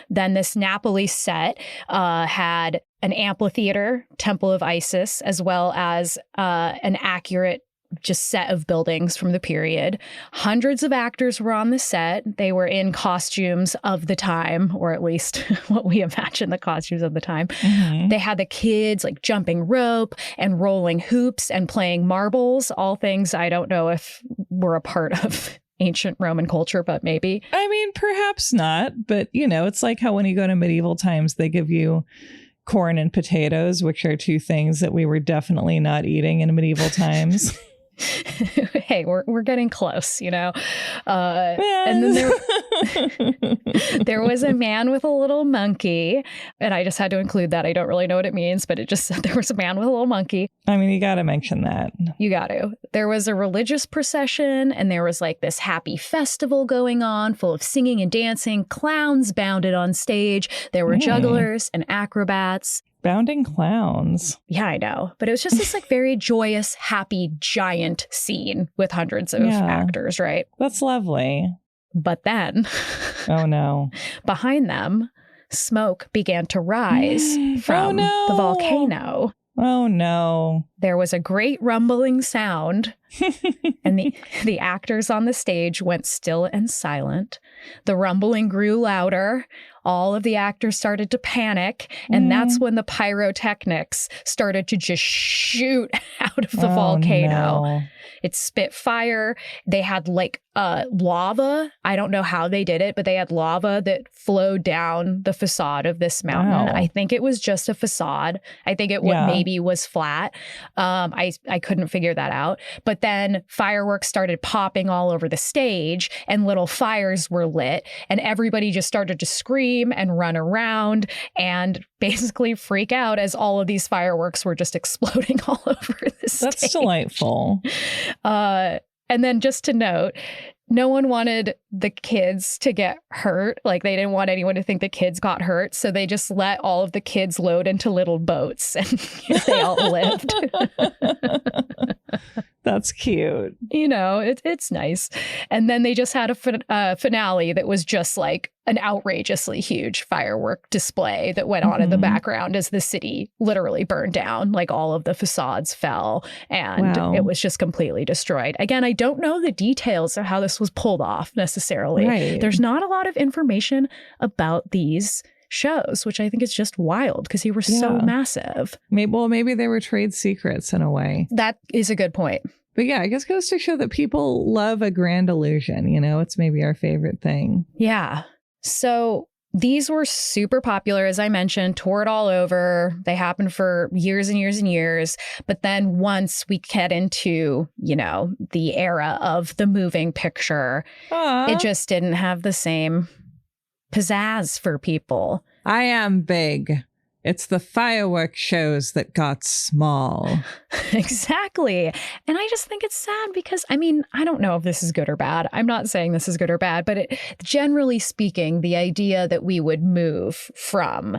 Then this Napoli set had an amphitheater, Temple of Isis, as well as an accurate just set of buildings from the period. Hundreds of actors were on the set. They were in costumes of the time, or at least what we imagine the costumes of the time. They had the kids like jumping rope and rolling hoops and playing marbles, all things I don't know if were a part of ancient Roman culture, but maybe. I mean, perhaps not. But, it's like how when you go to medieval times, they give you corn and potatoes, which are two things that we were definitely not eating in medieval times. Hey, we're getting close, And then there was a man with a little monkey, and I just had to include that. I don't really know what it means, but it just said there was a man with a little monkey. I mean, you got to mention that. You got to. There was a religious procession, and there was like this happy festival going on, full of singing and dancing. Clowns bounded on stage. There were jugglers and acrobats. Bounding clowns. Yeah, I know. But it was just this like very joyous, happy, giant scene with hundreds of actors, right? That's lovely. But then, oh no, behind them, smoke began to rise from the volcano. Oh no. There was a great rumbling sound, and the actors on the stage went still and silent. The rumbling grew louder. All of the actors started to panic, and that's when the pyrotechnics started to just shoot out of the volcano. No. It spit fire. They had like lava. I don't know how they did it, but they had lava that flowed down the facade of this mountain. Wow. I think it was just a facade. I think it maybe was flat. I couldn't figure that out. But then fireworks started popping all over the stage and little fires were lit and everybody just started to scream and run around and basically freak out as all of these fireworks were just exploding all over the stage. That's delightful. And then just to note, no one wanted the kids to get hurt. Like they didn't want anyone to think the kids got hurt. So they just let all of the kids load into little boats and they all lived. That's cute. You know, it's nice. And then they just had a finale that was just like an outrageously huge firework display that went on in the background as the city literally burned down. Like all of the facades fell and it was just completely destroyed. Again, I don't know the details of how this was pulled off necessarily. Right. There's not a lot of information about these shows, which I think is just wild because they were so massive. Maybe they were trade secrets in a way. That is a good point. But yeah, I guess it goes to show that people love a grand illusion. You know, it's maybe our favorite thing. Yeah. So these were super popular, as I mentioned, toured all over. They happened for years and years and years. But then once we get into, you know, the era of the moving picture, it just didn't have the same pizzazz for people. I am big. It's the fireworks shows that got small. Exactly. And I just think it's sad because, I mean, I don't know if this is good or bad. I'm not saying this is good or bad, but generally speaking, the idea that we would move from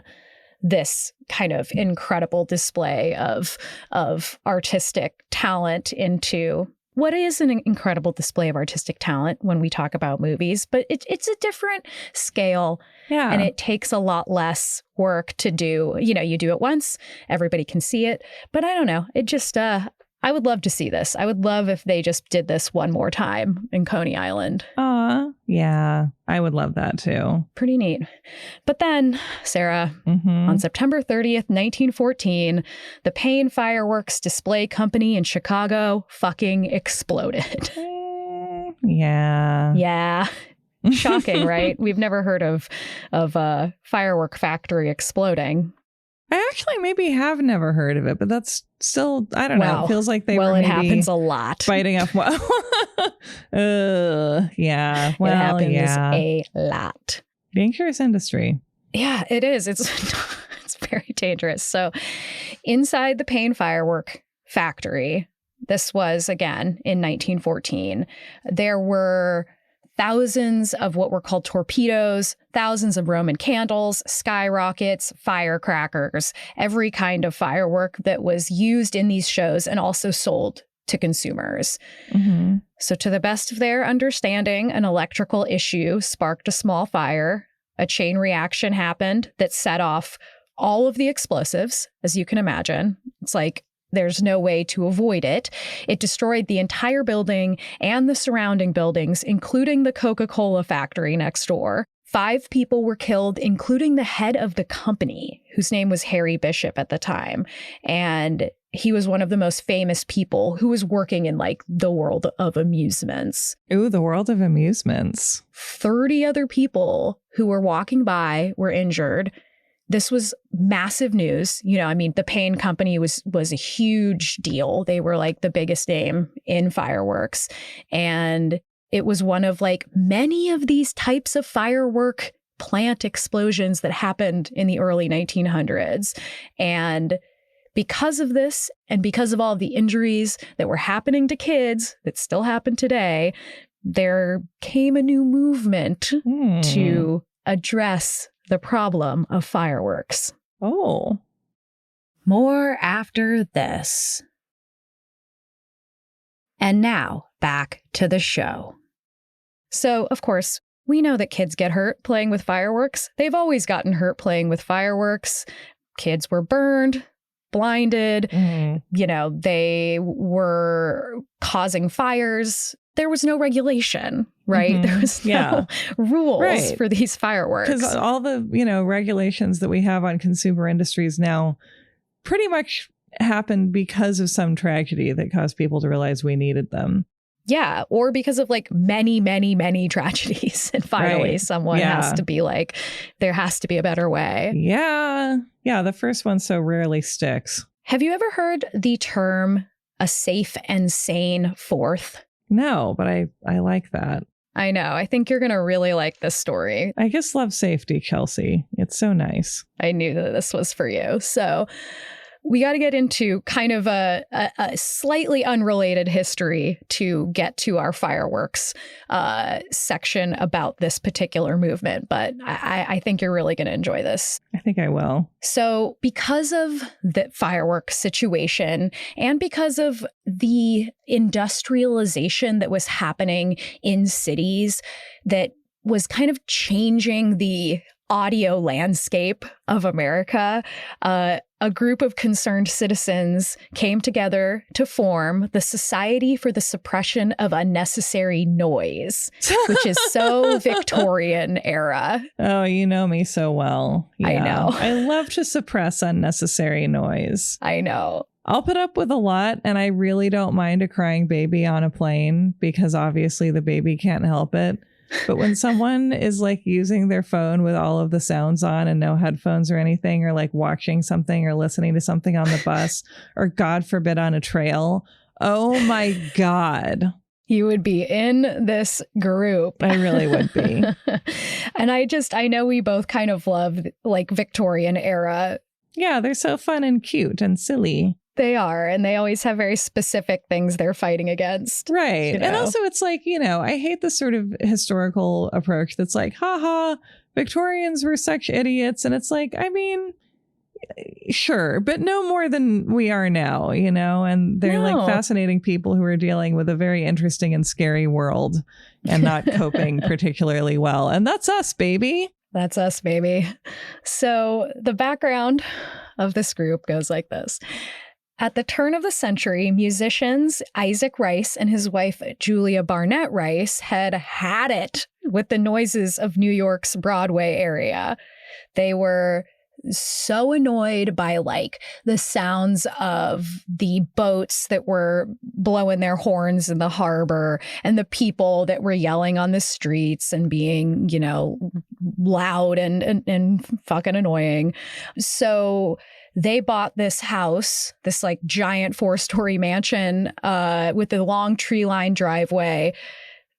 this kind of incredible display of artistic talent into what is an incredible display of artistic talent when we talk about movies, but it's a different scale. Yeah. And it takes a lot less work to do. You know, you do it once, everybody can see it. But I don't know. It just, I would love to see this. I would love if they just did this one more time in Coney Island. Yeah, I would love that too. Pretty neat. But then, Sarah, on September 30th, 1914, the Payne Fireworks Display Company in Chicago fucking exploded. Yeah. Yeah. Shocking, right? We've never heard of a firework factory exploding. I actually maybe have never heard of it, but that's still, I don't know. It feels like they were it maybe happens a lot. Biting off. Yeah. Well, it happens a lot. Dangerous industry. Yeah, it is. It's very dangerous. So inside the Payne Firework Factory, this was, again, in 1914, there were thousands of what were called torpedoes, thousands of Roman candles, skyrockets, firecrackers, every kind of firework that was used in these shows and also sold to consumers. So to the best of their understanding, an electrical issue sparked a small fire. A chain reaction happened that set off all of the explosives, as you can imagine. It's like there's no way to avoid it. It destroyed the entire building and the surrounding buildings, including the Coca-Cola factory next door. 5 people were killed, including the head of the company, whose name was Harry Bishop at the time. And he was one of the most famous people who was working in like the world of amusements. Ooh, the world of amusements. 30 other people who were walking by were injured. This was massive news. You know, I mean, the Payne Company was a huge deal. They were like the biggest name in fireworks. And it was one of like many of these types of firework plant explosions that happened in the early 1900s. And because of this, and because of all of the injuries that were happening to kids that still happen today, there came a new movement to address the problem of fireworks. Oh, More after this. And now, back to the show. So, of course, we know that kids get hurt playing with fireworks. They've always gotten hurt playing with fireworks. Kids were burned, blinded. You know, they were causing fires. There was no regulation, right? There was no rules for these fireworks. Because all the, regulations that we have on consumer industries now pretty much happened because of some tragedy that caused people to realize we needed them. Yeah, or because of like many, many, many tragedies. And finally, someone has to be like, there has to be a better way. Yeah. Yeah, the first one so rarely sticks. Have you ever heard the term a safe and sane fourth? No, but I like that. I know. I think you're going to really like this story. I just love safety, Chelsey. It's so nice. I knew that this was for you. So we got to get into kind of a slightly unrelated history to get to our fireworks section about this particular movement. But I think you're really going to enjoy this. I think I will. So because of the fireworks situation and because of the industrialization that was happening in cities that was kind of changing the audio landscape of America, a group of concerned citizens came together to form the Society for the Suppression of Unnecessary Noise, which is so Victorian era. Oh, you know me so well. Yeah. I know. I love to suppress unnecessary noise. I know. I'll put up with a lot, and I really don't mind a crying baby on a plane because obviously the baby can't help it. But when someone is like using their phone with all of the sounds on and no headphones or anything, or like watching something or listening to something on the bus, or God forbid on a trail, oh my God. You would be in this group. I really would be. And I know we both kind of love like Victorian era. Yeah, they're so fun and cute and silly. They are, and they always have very specific things they're fighting against. Right. And also it's like, I hate this sort of historical approach that's like, haha, Victorians were such idiots. And it's like, I mean, sure, but no more than we are now, and they're like fascinating people who are dealing with a very interesting and scary world and not coping particularly well. And that's us, baby. That's us, baby. So the background of this group goes like this. At the turn of the century, musicians Isaac Rice and his wife Julia Barnett Rice had it with the noises of New York's Broadway area. They were so annoyed by like the sounds of the boats that were blowing their horns in the harbor and the people that were yelling on the streets and being, loud and fucking annoying. So they bought this house, this like giant 4-story mansion with a long tree-lined driveway.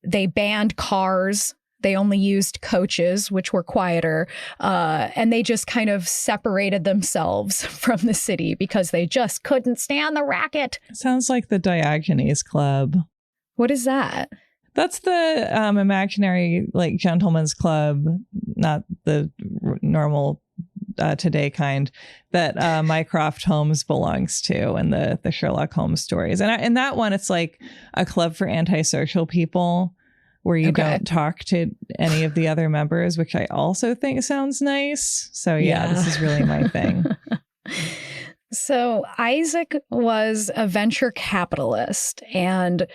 They banned cars. They only used coaches, which were quieter. And they just kind of separated themselves from the city because they just couldn't stand the racket. Sounds like the Diogenes Club. What is that? That's the imaginary like gentleman's club, not the normal today kind that Mycroft Holmes belongs to and the Sherlock Holmes stories. And in that one, it's like a club for antisocial people where you don't talk to any of the other members, which I also think sounds nice. So yeah. This is really my thing. So Isaac was a venture capitalist, and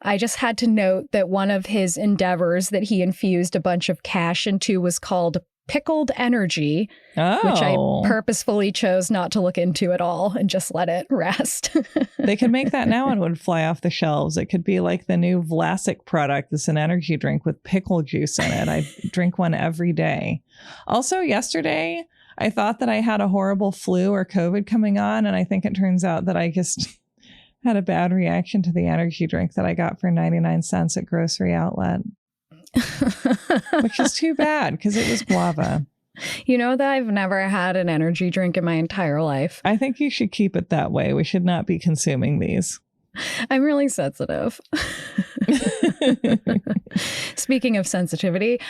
I just had to note that one of his endeavors that he infused a bunch of cash into was called Pickled Energy, which I purposefully chose not to look into at all and just let it rest. They could make that now and it would fly off the shelves. It could be like the new Vlasic product. It's an energy drink with pickle juice in it. I drink one every day. Also, yesterday, I thought that I had a horrible flu or COVID coming on, and I think it turns out that I just had a bad reaction to the energy drink that I got for 99 cents at Grocery Outlet. Which is too bad because it was guava. You know that I've never had an energy drink in my entire life. I think you should keep it that way. We should not be consuming these. I'm really sensitive. Speaking of sensitivity,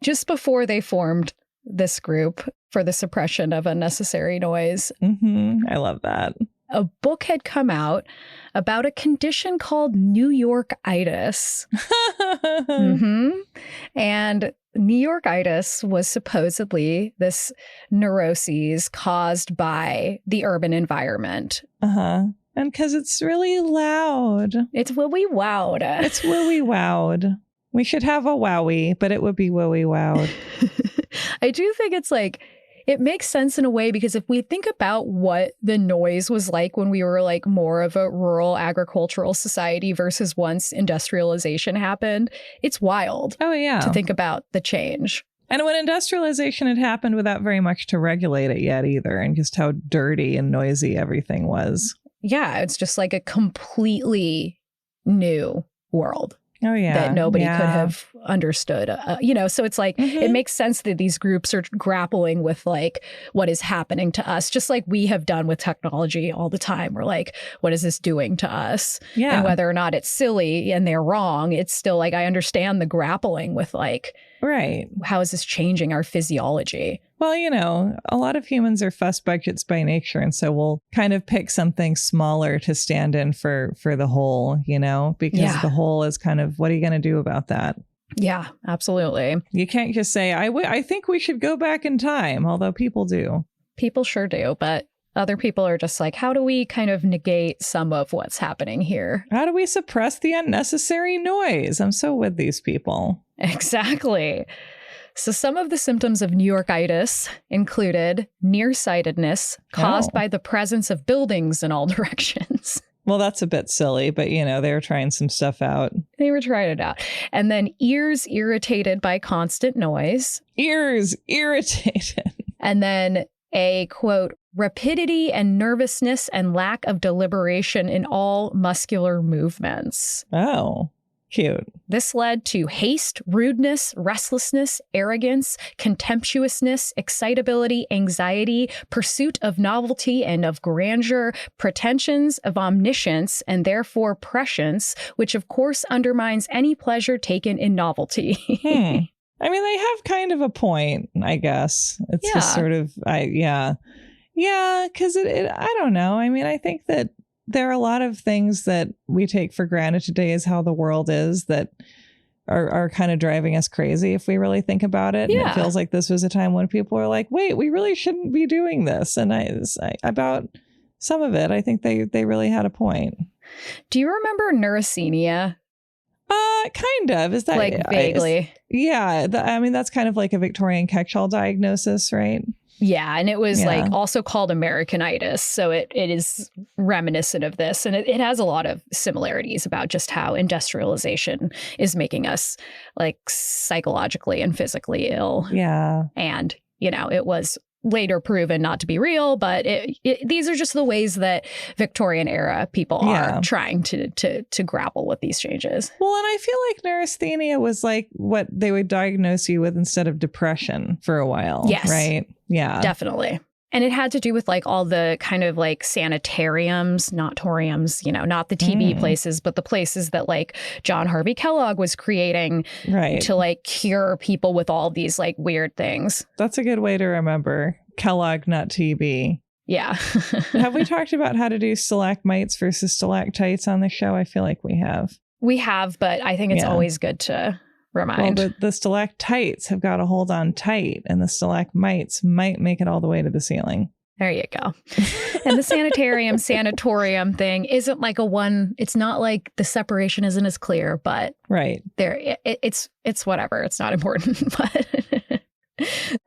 just before they formed this group, for the Suppression of Unnecessary Noise. I love that. A book had come out about a condition called New York-itis. And New York-itis was supposedly this neuroses caused by the urban environment. And because it's really loud. It's wooey wowed. It's wooey wowed. We should have a wowie, but it would be wooey wowed. I do think it's like, it makes sense in a way, because if we think about what the noise was like when we were like more of a rural agricultural society versus once industrialization happened, it's wild. Oh, yeah. To think about the change. And when industrialization had happened without very much to regulate it yet either, and just how dirty and noisy everything was. Yeah, it's just like a completely new world. Oh, yeah. That nobody could have understood, so it's like, it makes sense that these groups are grappling with like what is happening to us, just like we have done with technology all the time. We're like, what is this doing to us? Yeah. And whether or not it's silly and they're wrong, it's still like, I understand the grappling with like, right. How is this changing our physiology? Well, a lot of humans are fuss budgets by nature. And so we'll kind of pick something smaller to stand in for the whole, because the whole is kind of, what are you going to do about that? Yeah, absolutely. You can't just say, I think we should go back in time, although people do. People sure do. But other people are just like, how do we kind of negate some of what's happening here? How do we suppress the unnecessary noise? I'm so with these people. Exactly. So some of the symptoms of New York-itis included nearsightedness caused by the presence of buildings in all directions. Well, that's a bit silly, but, they were trying some stuff out. They were trying it out. And then ears irritated by constant noise. Ears irritated. And then a, quote, rapidity and nervousness and lack of deliberation in all muscular movements. Oh. Cute. This led to haste, rudeness, restlessness, arrogance, contemptuousness, excitability, anxiety, pursuit of novelty and of grandeur, pretensions of omniscience, and therefore prescience, which of course undermines any pleasure taken in novelty. I mean, they have kind of a point, I guess. It's just sort of, because I don't know. I mean, I think that there are a lot of things that we take for granted today as how the world is that are kind of driving us crazy if we really think about it. And it feels like this was a time when people were like, wait, we really shouldn't be doing this. And about some of it, I think they really had a point. Do you remember neurasthenia? Kind of. Is that like vaguely? That's kind of like a Victorian catch-all diagnosis, right? Yeah, and it was like also called Americanitis. So it is reminiscent of this. And it has a lot of similarities about just how industrialization is making us like psychologically and physically ill. Yeah. And, it was later proven not to be real, but these are just the ways that Victorian era people are trying to grapple with these changes. Well, and I feel like neurasthenia was like what they would diagnose you with instead of depression for a while. Yes. Right? Yeah. Definitely. And it had to do with like all the kind of like sanitariums, not toriums, not the TB places, but the places that like John Harvey Kellogg was creating to like cure people with all these like weird things. That's a good way to remember. Kellogg, not TB. Yeah. Have we talked about how to do stalagmites versus stalactites on the show? I feel like we have. We have, but I think it's always good to remind. Well, the stalactites have got to hold on tight, and the stalagmites might make it all the way to the ceiling. There you go. And the sanatorium thing isn't like it's not like the separation isn't as clear, but it's whatever. It's not important. But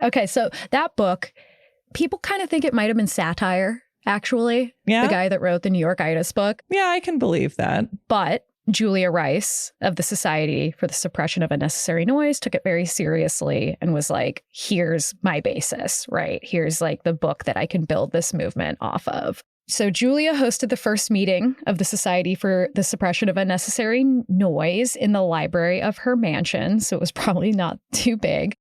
okay, so that book, people kind of think it might have been satire, actually. Yeah. The guy that wrote the New York-itis book. Yeah, I can believe that. But Julia Rice of the Society for the Suppression of Unnecessary Noise took it very seriously and was like, here's my basis, right? Here's like the book that I can build this movement off of. So Julia hosted the first meeting of the Society for the Suppression of Unnecessary Noise in the library of her mansion, so it was probably not too big.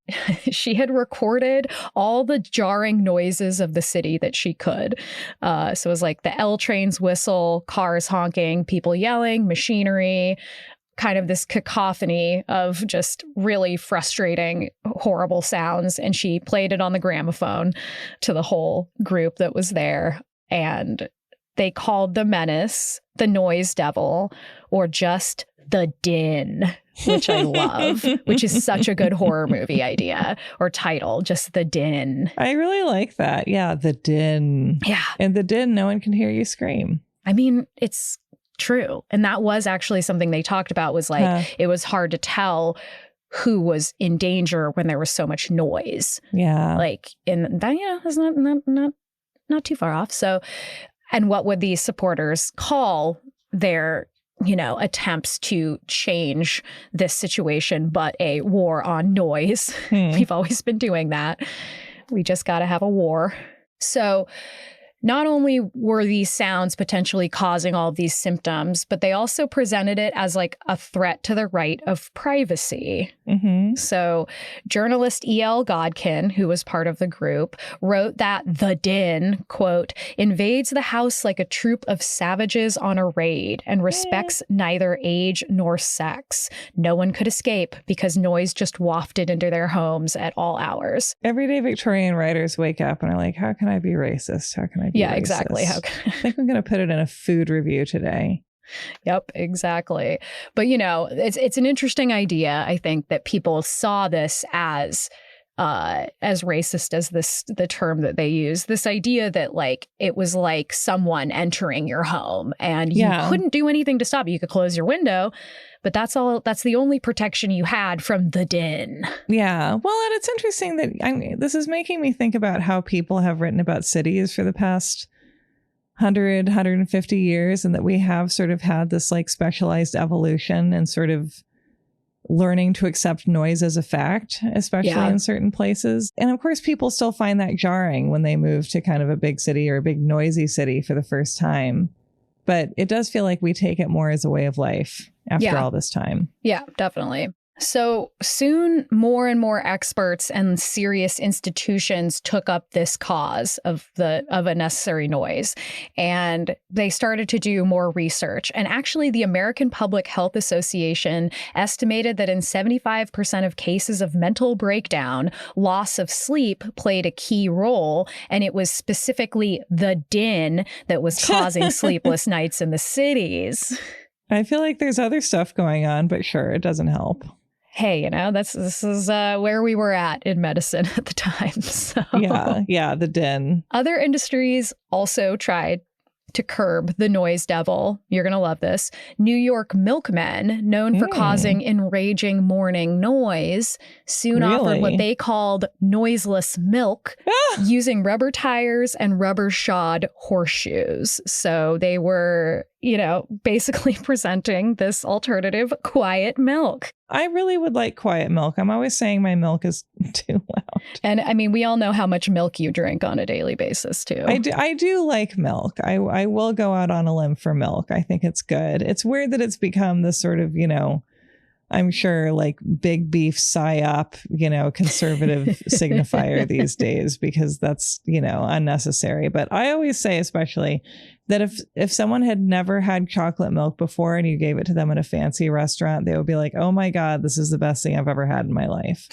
She had recorded all the jarring noises of the city that she could. So it was like the L train's whistle, cars honking, people yelling, machinery, kind of this cacophony of just really frustrating, horrible sounds. And she played it on the gramophone to the whole group that was there. And they called the menace the noise devil, or just the din, which I love, which is such a good horror movie idea or title, just the din. I really like that. Yeah, the din. Yeah. And the din, no one can hear you scream. I mean, it's true. And that was actually something they talked about, was like, it was hard to tell who was in danger when there was so much noise. Yeah. Like, and that, is not too far off. So, and what would these supporters call their, attempts to change this situation but a war on noise? We've always been doing that. We just got to have a war. So not only were these sounds potentially causing all of these symptoms, but they also presented it as like a threat to the right of privacy. So journalist E.L. Godkin, who was part of the group, wrote that the din, quote, invades the house like a troop of savages on a raid and respects neither age nor sex. No one could escape because noise just wafted into their homes at all hours. Everyday Victorian writers wake up and are like, how can I be racist? How can I be racist? Exactly. I think I'm going to put it in a food review today. Yep, exactly. But, it's an interesting idea, I think, that people saw this as racist as the term that they use. This idea that like it was like someone entering your home and you couldn't do anything to stop it. You could close your window, but that's the only protection you had from the din. Yeah. Well, and it's interesting that this is making me think about how people have written about cities for the past 100, 150 years, and that we have sort of had this like specialized evolution and sort of learning to accept noise as a fact, especially in certain places. And of course, people still find that jarring when they move to kind of a big city or a big noisy city for the first time. But it does feel like we take it more as a way of life after all this time. Yeah, definitely. So soon, more and more experts and serious institutions took up this cause of unnecessary noise, and they started to do more research. And actually, the American Public Health Association estimated that in 75% of cases of mental breakdown, loss of sleep played a key role, and it was specifically the din that was causing sleepless nights in the cities. I feel like there's other stuff going on, but sure, it doesn't help. Hey, this is where we were at in medicine at the time. So. Yeah, the din. Other industries also tried to curb the noise devil. You're going to love this. New York milkmen, known for causing enraging morning noise, soon offered what they called noiseless milk, using rubber tires and rubber shod horseshoes. So they were, basically presenting this alternative quiet milk. I really would like quiet milk. I'm always saying my milk is too loud. And I mean, we all know how much milk you drink on a daily basis, too. I do like milk. I will go out on a limb for milk. I think it's good. It's weird that it's become this sort of, I'm sure like big beef psyop, conservative signifier these days, because that's, unnecessary. But I always say, especially, that if someone had never had chocolate milk before and you gave it to them at a fancy restaurant, they would be like, oh my God, this is the best thing I've ever had in my life.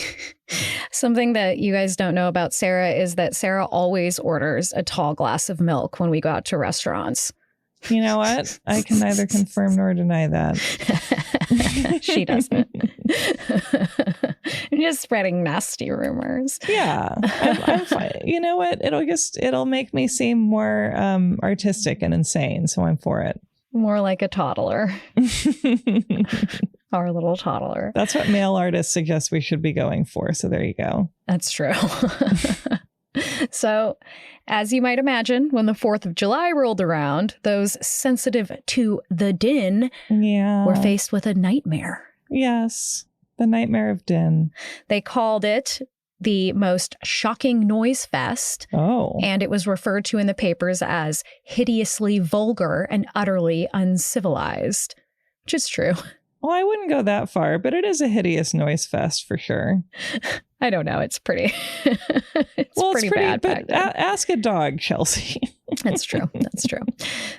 Something that you guys don't know about Sarah is that Sarah always orders a tall glass of milk when we go out to restaurants. You know what? I can neither confirm nor deny that. She doesn't. You're just spreading nasty rumors. Yeah, I'm fine. You know what? It'll make me seem more artistic and insane. So I'm for it. More like a toddler. Our little toddler. That's what male artists suggest we should be going for. So there you go. That's true. So, as you might imagine, when the 4th of July rolled around, those sensitive to the din were faced with a nightmare. Yes, the nightmare of din. They called it the most shocking noise fest. Oh. And it was referred to in the papers as hideously vulgar and utterly uncivilized, which is true. Well, I wouldn't go that far, but it is a hideous noise fest for sure. I don't know. It's pretty. It's pretty bad. But ask a dog, Chelsey. That's true. That's true.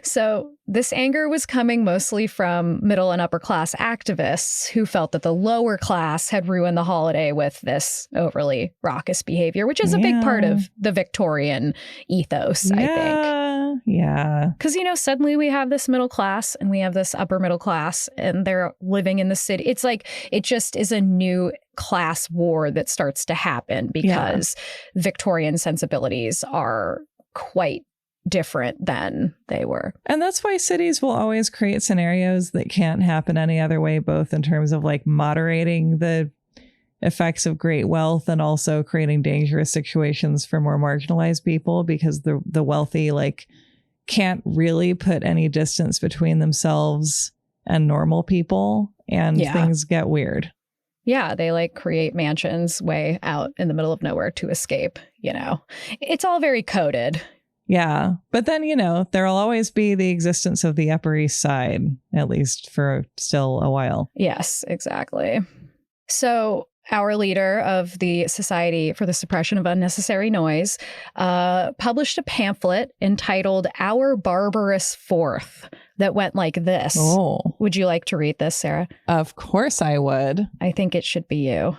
So this anger was coming mostly from middle and upper class activists who felt that the lower class had ruined the holiday with this overly raucous behavior, which is a big part of the Victorian ethos, I think. Yeah. Because, suddenly we have this middle class and we have this upper middle class and they're living in the city. It's like it just is a new class war that starts to happen because Victorian sensibilities are quite different than they were. And that's why cities will always create scenarios that can't happen any other way, both in terms of like moderating the effects of great wealth and also creating dangerous situations for more marginalized people, because the wealthy like can't really put any distance between themselves and normal people, and things get weird. Yeah, they like create mansions way out in the middle of nowhere to escape, It's all very coded. Yeah. But then, there'll always be the existence of the Upper East Side, at least for still a while. Yes, exactly. So our leader of the Society for the Suppression of Unnecessary Noise published a pamphlet entitled Our Barbarous Fourth that went like this. Oh. Would you like to read this, Sarah? Of course I would. I think it should be you.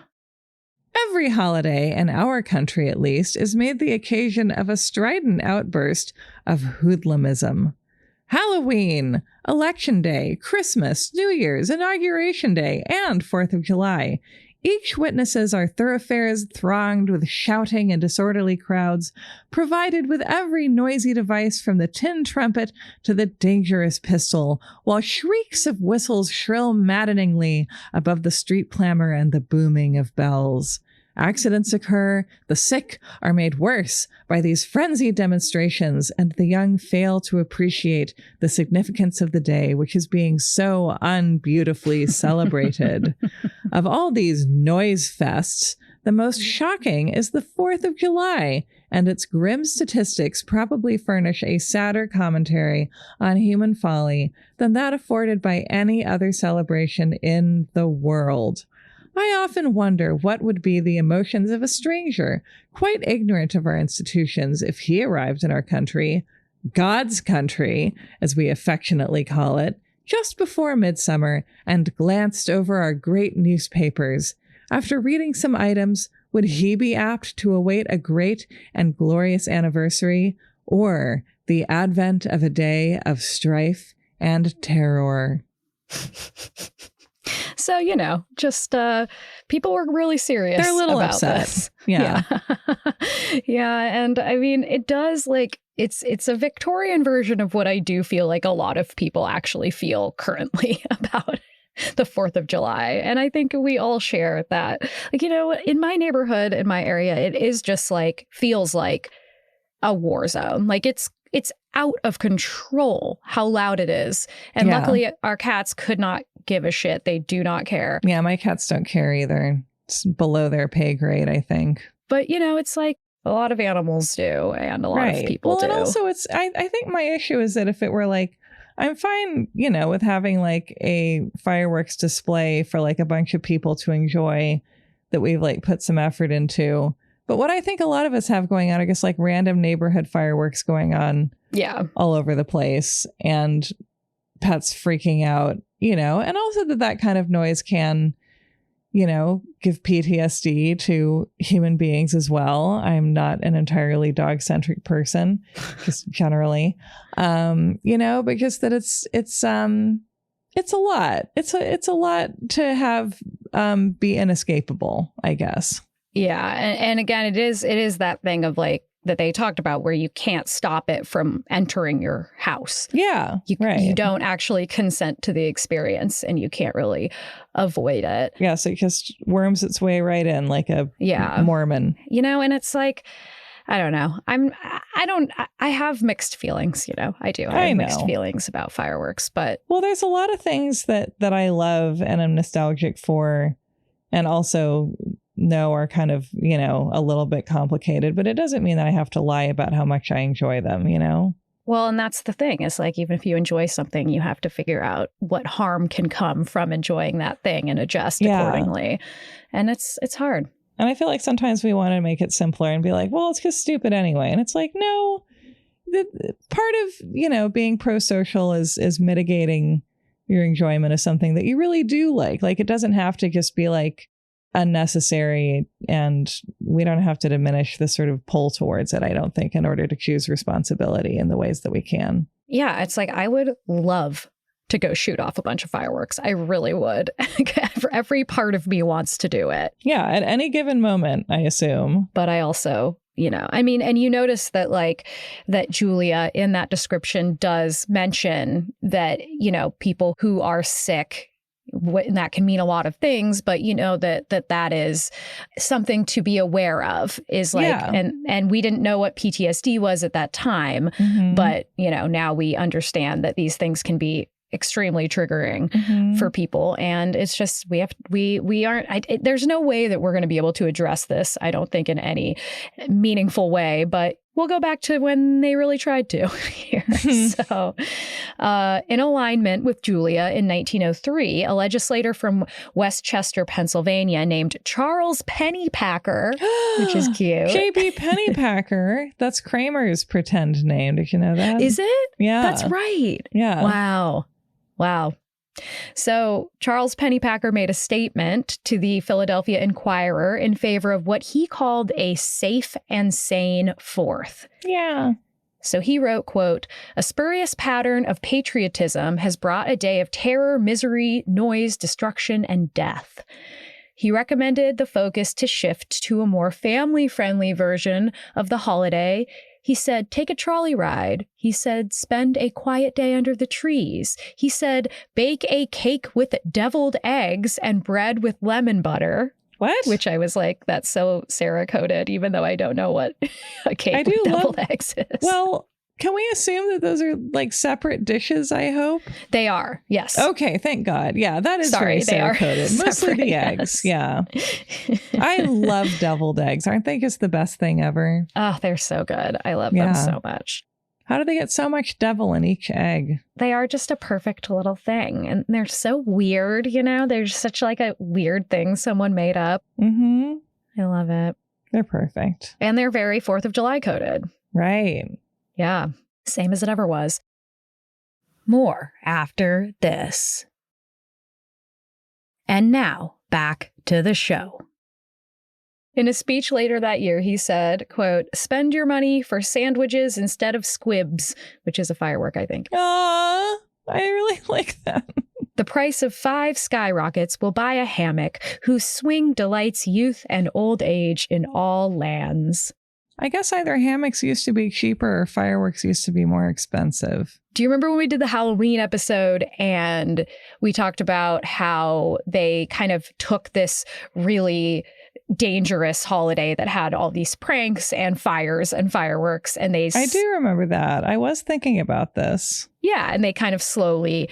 Every holiday, in our country at least, is made the occasion of a strident outburst of hoodlumism. Halloween, Election Day, Christmas, New Year's, Inauguration Day, and 4th of July. Each witnesses our thoroughfares thronged with shouting and disorderly crowds, provided with every noisy device from the tin trumpet to the dangerous pistol, while shrieks of whistles shrill maddeningly above the street clamor and the booming of bells. Accidents occur, the sick are made worse by these frenzied demonstrations, and the young fail to appreciate the significance of the day, which is being so unbeautifully celebrated. Of all these noise fests, the most shocking is the 4th of July, and its grim statistics probably furnish a sadder commentary on human folly than that afforded by any other celebration in the world. I often wonder what would be the emotions of a stranger, quite ignorant of our institutions, if he arrived in our country, God's country, as we affectionately call it, just before midsummer, and glanced over our great newspapers. After reading some items, would he be apt to await a great and glorious anniversary, or the advent of a day of strife and terror? So, just people were really serious. They're a little about upset. This. Yeah. Yeah. And I mean, it does it's a Victorian version of what I do feel like a lot of people actually feel currently about the 4th of July. And I think we all share that. In my neighborhood, in my area, it is just feels like a war zone. It's out of control how loud it is. And luckily our cats could not give a shit. They do not care. Yeah, my cats don't care either. It's below their pay grade, I think. But, it's like a lot of animals do and a lot of people do. And also I think my issue is that if it were I'm fine, with having a fireworks display for a bunch of people to enjoy that we've put some effort into. But what I think a lot of us have going on are just random neighborhood fireworks going on all over the place, and pets freaking out, and also that kind of noise can, give PTSD to human beings as well. I'm not an entirely dog-centric person, just generally, because that it's a lot. It's a lot to have be inescapable, I guess. Yeah. And again, it is that thing of that they talked about where you can't stop it from entering your house. Yeah. You don't actually consent to the experience and you can't really avoid it. Yeah. So it just worms its way right in like a Mormon. And it's I don't know. I have mixed feelings, I do. I have mixed feelings about fireworks, but. Well, there's a lot of things that I love and I'm nostalgic for, and also are kind of, a little bit complicated, but it doesn't mean that I have to lie about how much I enjoy them, Well, and that's the thing. It's even if you enjoy something, you have to figure out what harm can come from enjoying that thing and adjust accordingly. And it's hard. And I feel like sometimes we want to make it simpler and be like, well, it's just stupid anyway. And it's no, part of, being pro-social is mitigating your enjoyment of something that you really do like. Like, it doesn't have to just be like unnecessary, and we don't have to diminish the sort of pull towards it, I don't think, in order to choose responsibility in the ways that we can. Yeah, it's like I would love to go shoot off a bunch of fireworks. I really would. Every part of me wants to do it. Yeah, at any given moment, I assume. But I also, and you notice that that Julia in that description does mention that, people who are sick, and that can mean a lot of things, but that is something to be aware of, is like, and we didn't know what PTSD was at that time, but now we understand that these things can be extremely triggering for people. And it's just, we aren't, there's no way that we're going to be able to address this, I don't think, in any meaningful way, but we'll go back to when they really tried to here. So in alignment with Julia, in 1903, a legislator from Westchester, Pennsylvania, named Charles Pennypacker, which is cute. J.B. Pennypacker. That's Kramer's pretend name. Did you know that? Is it? Yeah. That's right. Yeah. Wow. So Charles Pennypacker made a statement to the Philadelphia Inquirer in favor of what he called a safe and sane Fourth. Yeah. So he wrote, quote, "A spurious pattern of patriotism has brought a day of terror, misery, noise, destruction, and death." He recommended the focus to shift to a more family-friendly version of the holiday. He said, take a trolley ride. He said, spend a quiet day under the trees. He said, bake a cake with deviled eggs and bread with lemon butter. What? Which I was like, that's so Sarah-coded, even though I don't know what a cake with deviled eggs is. Well, can we assume that those are like separate dishes, I hope? They are, yes. Okay, thank God. Yeah, that is very Sarah-coded. Mostly the eggs, yeah. I love deviled eggs. Aren't they just the best thing ever? Oh, they're so good. I love them so much. How do they get so much devil in each egg? They are just a perfect little thing. And they're so weird, They're just such like a weird thing someone made up. Mm-hmm. I love it. They're perfect. And they're very 4th of July coded. Right. Yeah. Same as it ever was. More after this. And now, back to the show. In a speech later that year, he said, quote, spend your money for sandwiches instead of squibs, which is a firework, I think. I really like that. The price of 5 skyrockets will buy a hammock whose swing delights youth and old age in all lands. I guess either hammocks used to be cheaper or fireworks used to be more expensive. Do you remember when we did the Halloween episode and we talked about how they kind of took this really dangerous holiday that had all these pranks and fires and fireworks, and I do remember that. I was thinking about this. Yeah, and they kind of slowly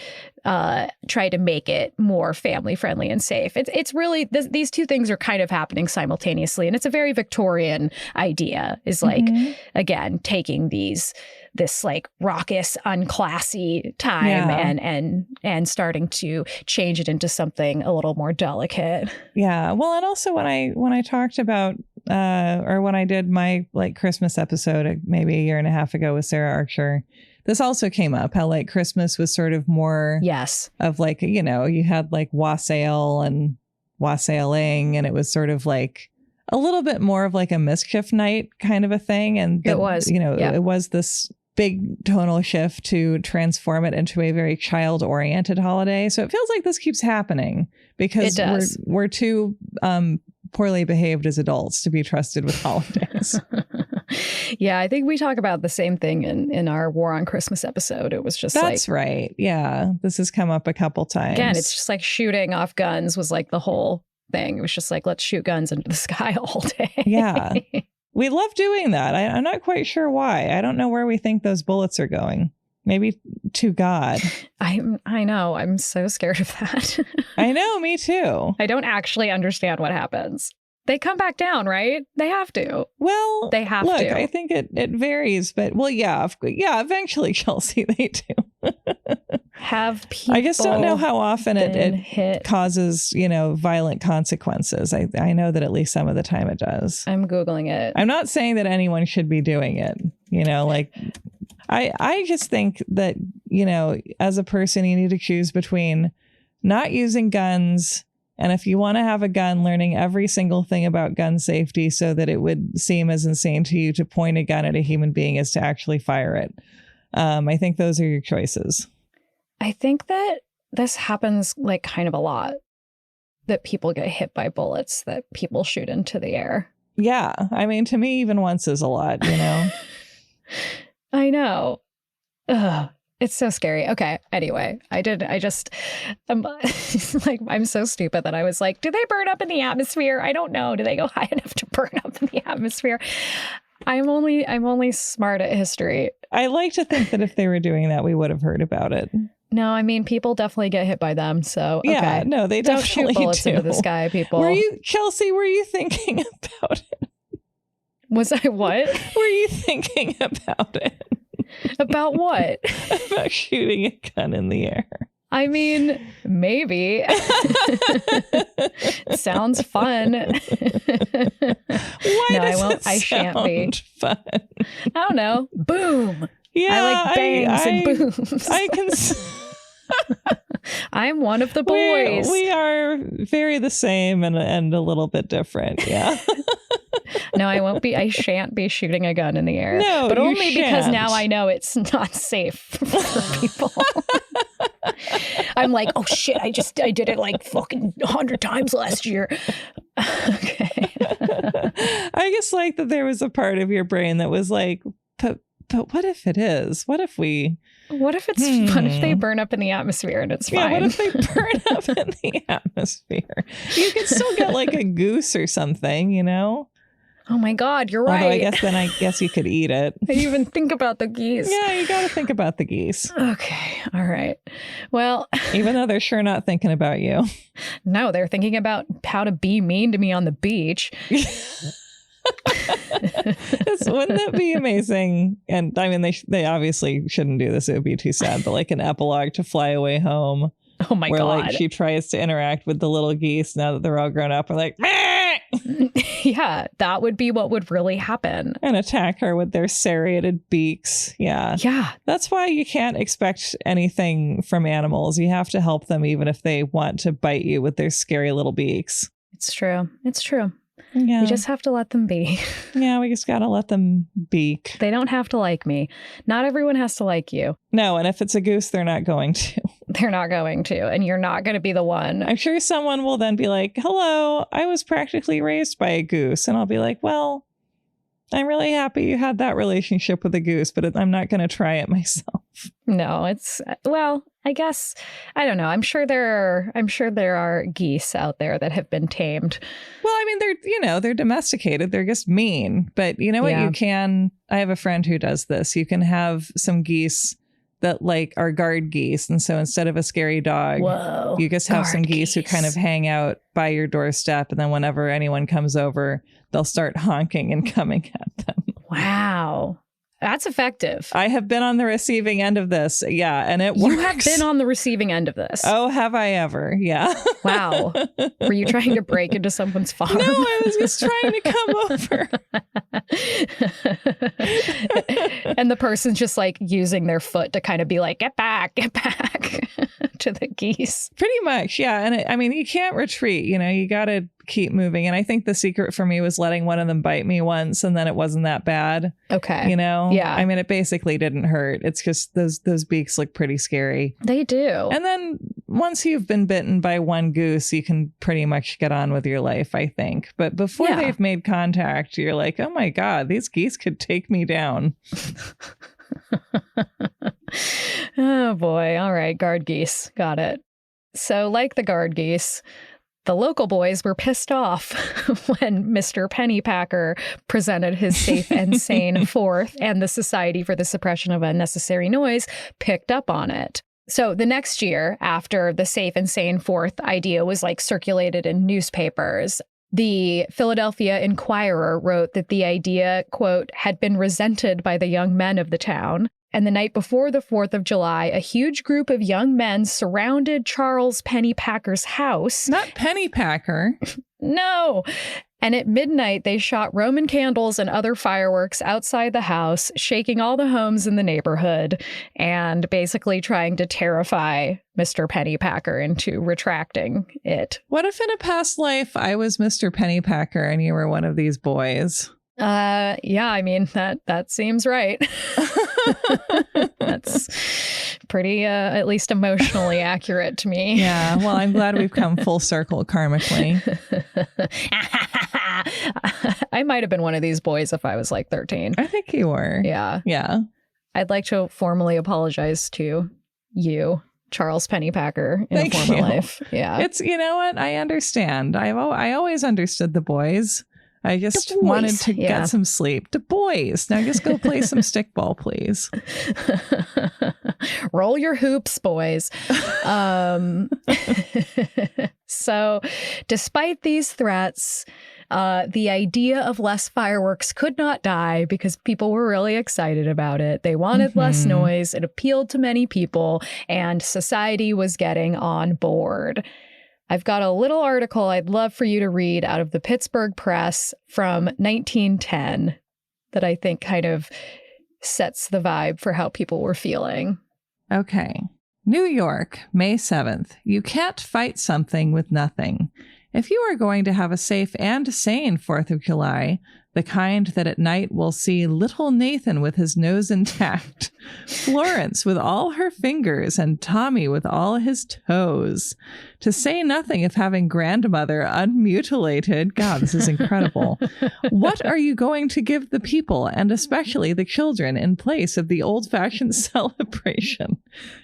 try to make it more family friendly and safe. It's really these two things are kind of happening simultaneously, and it's a very Victorian idea. Is like again taking this like raucous, unclassy time and starting to change it into something a little more delicate. Yeah, well, and also when I talked about or when I did my like Christmas episode maybe a year and a half ago with Sarah Archer. This also came up, how like Christmas was sort of more of like, you had like wassail and wassailing, and it was sort of like a little bit more of like a mischief night kind of a thing. And it was, it was this big tonal shift to transform it into a very child-oriented holiday. So it feels like this keeps happening because we're too poorly behaved as adults to be trusted with holidays. Yeah, I think we talk about the same thing in our War on Christmas episode. It was just That's right. Yeah, this has come up a couple times. Again, it's just like shooting off guns was like the whole thing. It was just like, let's shoot guns into the sky all day. Yeah. We love doing that. I'm not quite sure why. I don't know where we think those bullets are going. Maybe to God. I know. I'm so scared of that. I know. Me too. I don't actually understand what happens. They come back down, right? They have to. Well, they have to. Look, I think it varies, but eventually, Chelsey, they do. Have people? I just don't know how often it causes, violent consequences. I know that at least some of the time it does. I'm Googling it. I'm not saying that anyone should be doing it, like I just think that, you know, as a person, you need to choose between not using guns, and if you want to have a gun, learning every single thing about gun safety so that it would seem as insane to you to point a gun at a human being as to actually fire it. I think those are your choices. I think that this happens like kind of a lot, that people get hit by bullets that people shoot into the air. Yeah. I mean, to me, even once is a lot, you know? I know. Ugh, it's so scary. Okay. Anyway, I'm like, I'm so stupid that I was like, do they burn up in the atmosphere? I don't know. Do they go high enough to burn up in the atmosphere? I'm only smart at history. I like to think that if they were doing that, we would have heard about it. No, I mean, people definitely get hit by them. So, okay. Yeah, no, they don't definitely shoot bullets do. into the sky, people. Chelsey, were you thinking about it? Was I what? Were you thinking about it? About what? About shooting a gun in the air. I mean, maybe. Sounds fun. Why I shan't be. Fun? I don't know. Boom. Yeah, I like bangs and booms. I can. I'm one of the boys. We are very the same and a little bit different. Yeah. No, I shan't be shooting a gun in the air. No, but only shan't. Because now I know it's not safe for people. I'm like, oh shit, I did it like fucking 100 times last year. Okay. I just like that there was a part of your brain that was like, but what if it is? What if they burn up in the atmosphere and it's fine? Yeah, what if they burn up in the atmosphere? You could still get like a goose or something, you know? Oh my God, you're right. Although I guess you could eat it. I didn't even think about the geese. Yeah, you got to think about the geese. Okay, all right. Well, even though they're sure not thinking about you. No, they're thinking about how to be mean to me on the beach. Wouldn't that be amazing? And I mean, they obviously shouldn't do this. It would be too sad. But like an epilogue to Fly Away Home. Oh my where, God. Like she tries to interact with the little geese now that they're all grown up. We're like, meh! Yeah, that would be what would really happen. And attack her with their serrated beaks. Yeah. Yeah. That's why you can't expect anything from animals. You have to help them even if they want to bite you with their scary little beaks. It's true. It's true. Yeah. We just have to let them be. Yeah, we just got to let them beak. They don't have to like me. Not everyone has to like you. No, and if it's a goose, they're not going to. They're not going to, and you're not going to be the one. I'm sure someone will then be like, hello, I was practically raised by a goose. And I'll be like, well, I'm really happy you had that relationship with a goose, but I'm not going to try it myself. No, I guess, I don't know. I'm sure there are geese out there that have been tamed. Well, I mean, they're domesticated. They're just mean. But you know what? Yeah. I have a friend who does this. You can have some geese that like are guard geese. And so instead of a scary dog, you just have some geese who kind of hang out by your doorstep. And then whenever anyone comes over, they'll start honking and coming at them. Wow. That's effective. I have been on the receiving end of this. Yeah. And it works. You have been on the receiving end of this. Oh, have I ever? Yeah. Wow. Were you trying to break into someone's farm? No, I was just trying to come over. And the person's just like using their foot to kind of be like, get back to the geese. Pretty much. Yeah. And you can't retreat. You got to keep moving. And I think the secret for me was letting one of them bite me once, and then it wasn't that bad. Okay. Yeah. I mean, it basically didn't hurt. It's just those beaks look pretty scary. They do. And then once you've been bitten by one goose, you can pretty much get on with your life, I think. But before they've made contact, you're like, oh my God, these geese could take me down. Oh boy. All right. Guard geese. Got it. So like the guard geese, the local boys were pissed off when Mr. Pennypacker presented his Safe and Sane Fourth, and the Society for the Suppression of Unnecessary Noise picked up on it. So the next year, after the Safe and Sane Fourth idea was like circulated in newspapers, the Philadelphia Inquirer wrote that the idea, quote, had been resented by the young men of the town. And the night before the 4th of July, a huge group of young men surrounded Charles Pennypacker's house. Not Pennypacker. No. And at midnight, they shot Roman candles and other fireworks outside the house, shaking all the homes in the neighborhood and basically trying to terrify Mr. Pennypacker into retracting it. What if in a past life I was Mr. Pennypacker and you were one of these boys? Yeah, I mean, that seems right. That's pretty, at least emotionally accurate to me. Yeah, well, I'm glad we've come full circle karmically. I might have been one of these boys if I was like 13. I think you were. Yeah. Yeah. I'd like to formally apologize to you, Charles Pennypacker, in Thank a former you. life. Yeah. It's, you know what? I understand. I always understood the boys. I just boys. wanted to Yeah. get some sleep. The boys. Now just go play some stickball, please. Roll your hoops, boys. So despite these threats, the idea of less fireworks could not die because people were really excited about it. They wanted less noise. It appealed to many people, and society was getting on board. I've got a little article I'd love for you to read out of the Pittsburgh Press from 1910 that I think kind of sets the vibe for how people were feeling. Okay. New York, May 7th. You can't fight something with nothing. If you are going to have a safe and sane 4th of July, the kind that at night will see little Nathan with his nose intact, Florence with all her fingers, and Tommy with all his toes, to say nothing of having grandmother unmutilated. God, this is incredible. What are you going to give the people, and especially the children, in place of the old-fashioned celebration?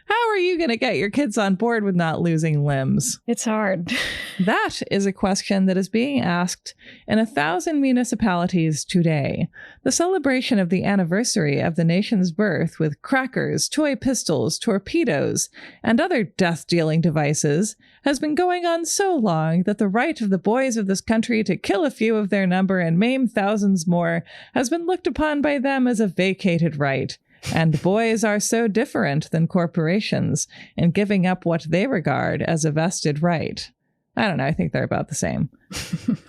How are you going to get your kids on board with not losing limbs? It's hard. That is a question that is being asked in 1,000 municipalities today. The celebration of the anniversary of the nation's birth with crackers, toy pistols, torpedoes, and other death-dealing devices has been going on so long that the right of the boys of this country to kill a few of their number and maim thousands more has been looked upon by them as a vacated right. And boys are so different than corporations in giving up what they regard as a vested right. I don't know, I think they're about the same.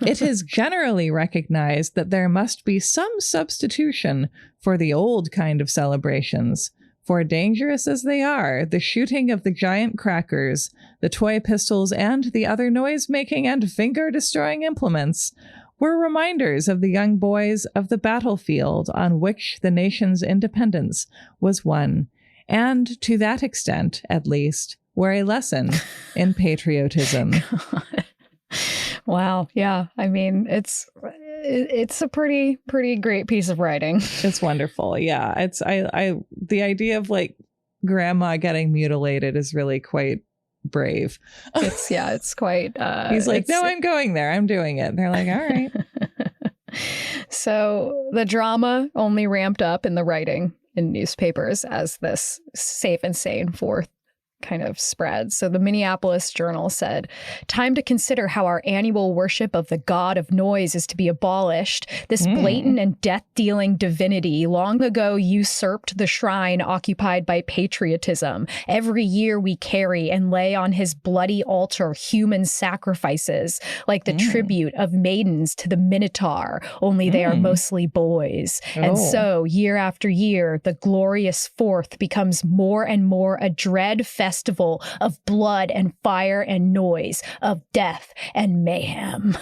It is generally recognized that there must be some substitution for the old kind of celebrations. For dangerous as they are, the shooting of the giant crackers, the toy pistols, and the other noise-making and finger-destroying implements were reminders of the young boys of the battlefield on which the nation's independence was won, and to that extent, at least, were a lesson in patriotism. Wow. Yeah. I mean, it's a pretty great piece of writing. It's wonderful. Yeah. It's the idea of like grandma getting mutilated is really quite brave. It's quite he's like, no, I'm going there. I'm doing it. And they're like, all right. So the drama only ramped up in the writing in newspapers as this safe and sane 4th kind of spread. So the Minneapolis Journal said, time to consider how our annual worship of the god of noise is to be abolished. This blatant and death-dealing divinity long ago usurped the shrine occupied by patriotism. Every year we carry and lay on his bloody altar human sacrifices, like the tribute of maidens to the Minotaur, only they are mostly boys. And so, year after year, the glorious 4th becomes more and more a dread festival of blood and fire and noise, of death and mayhem.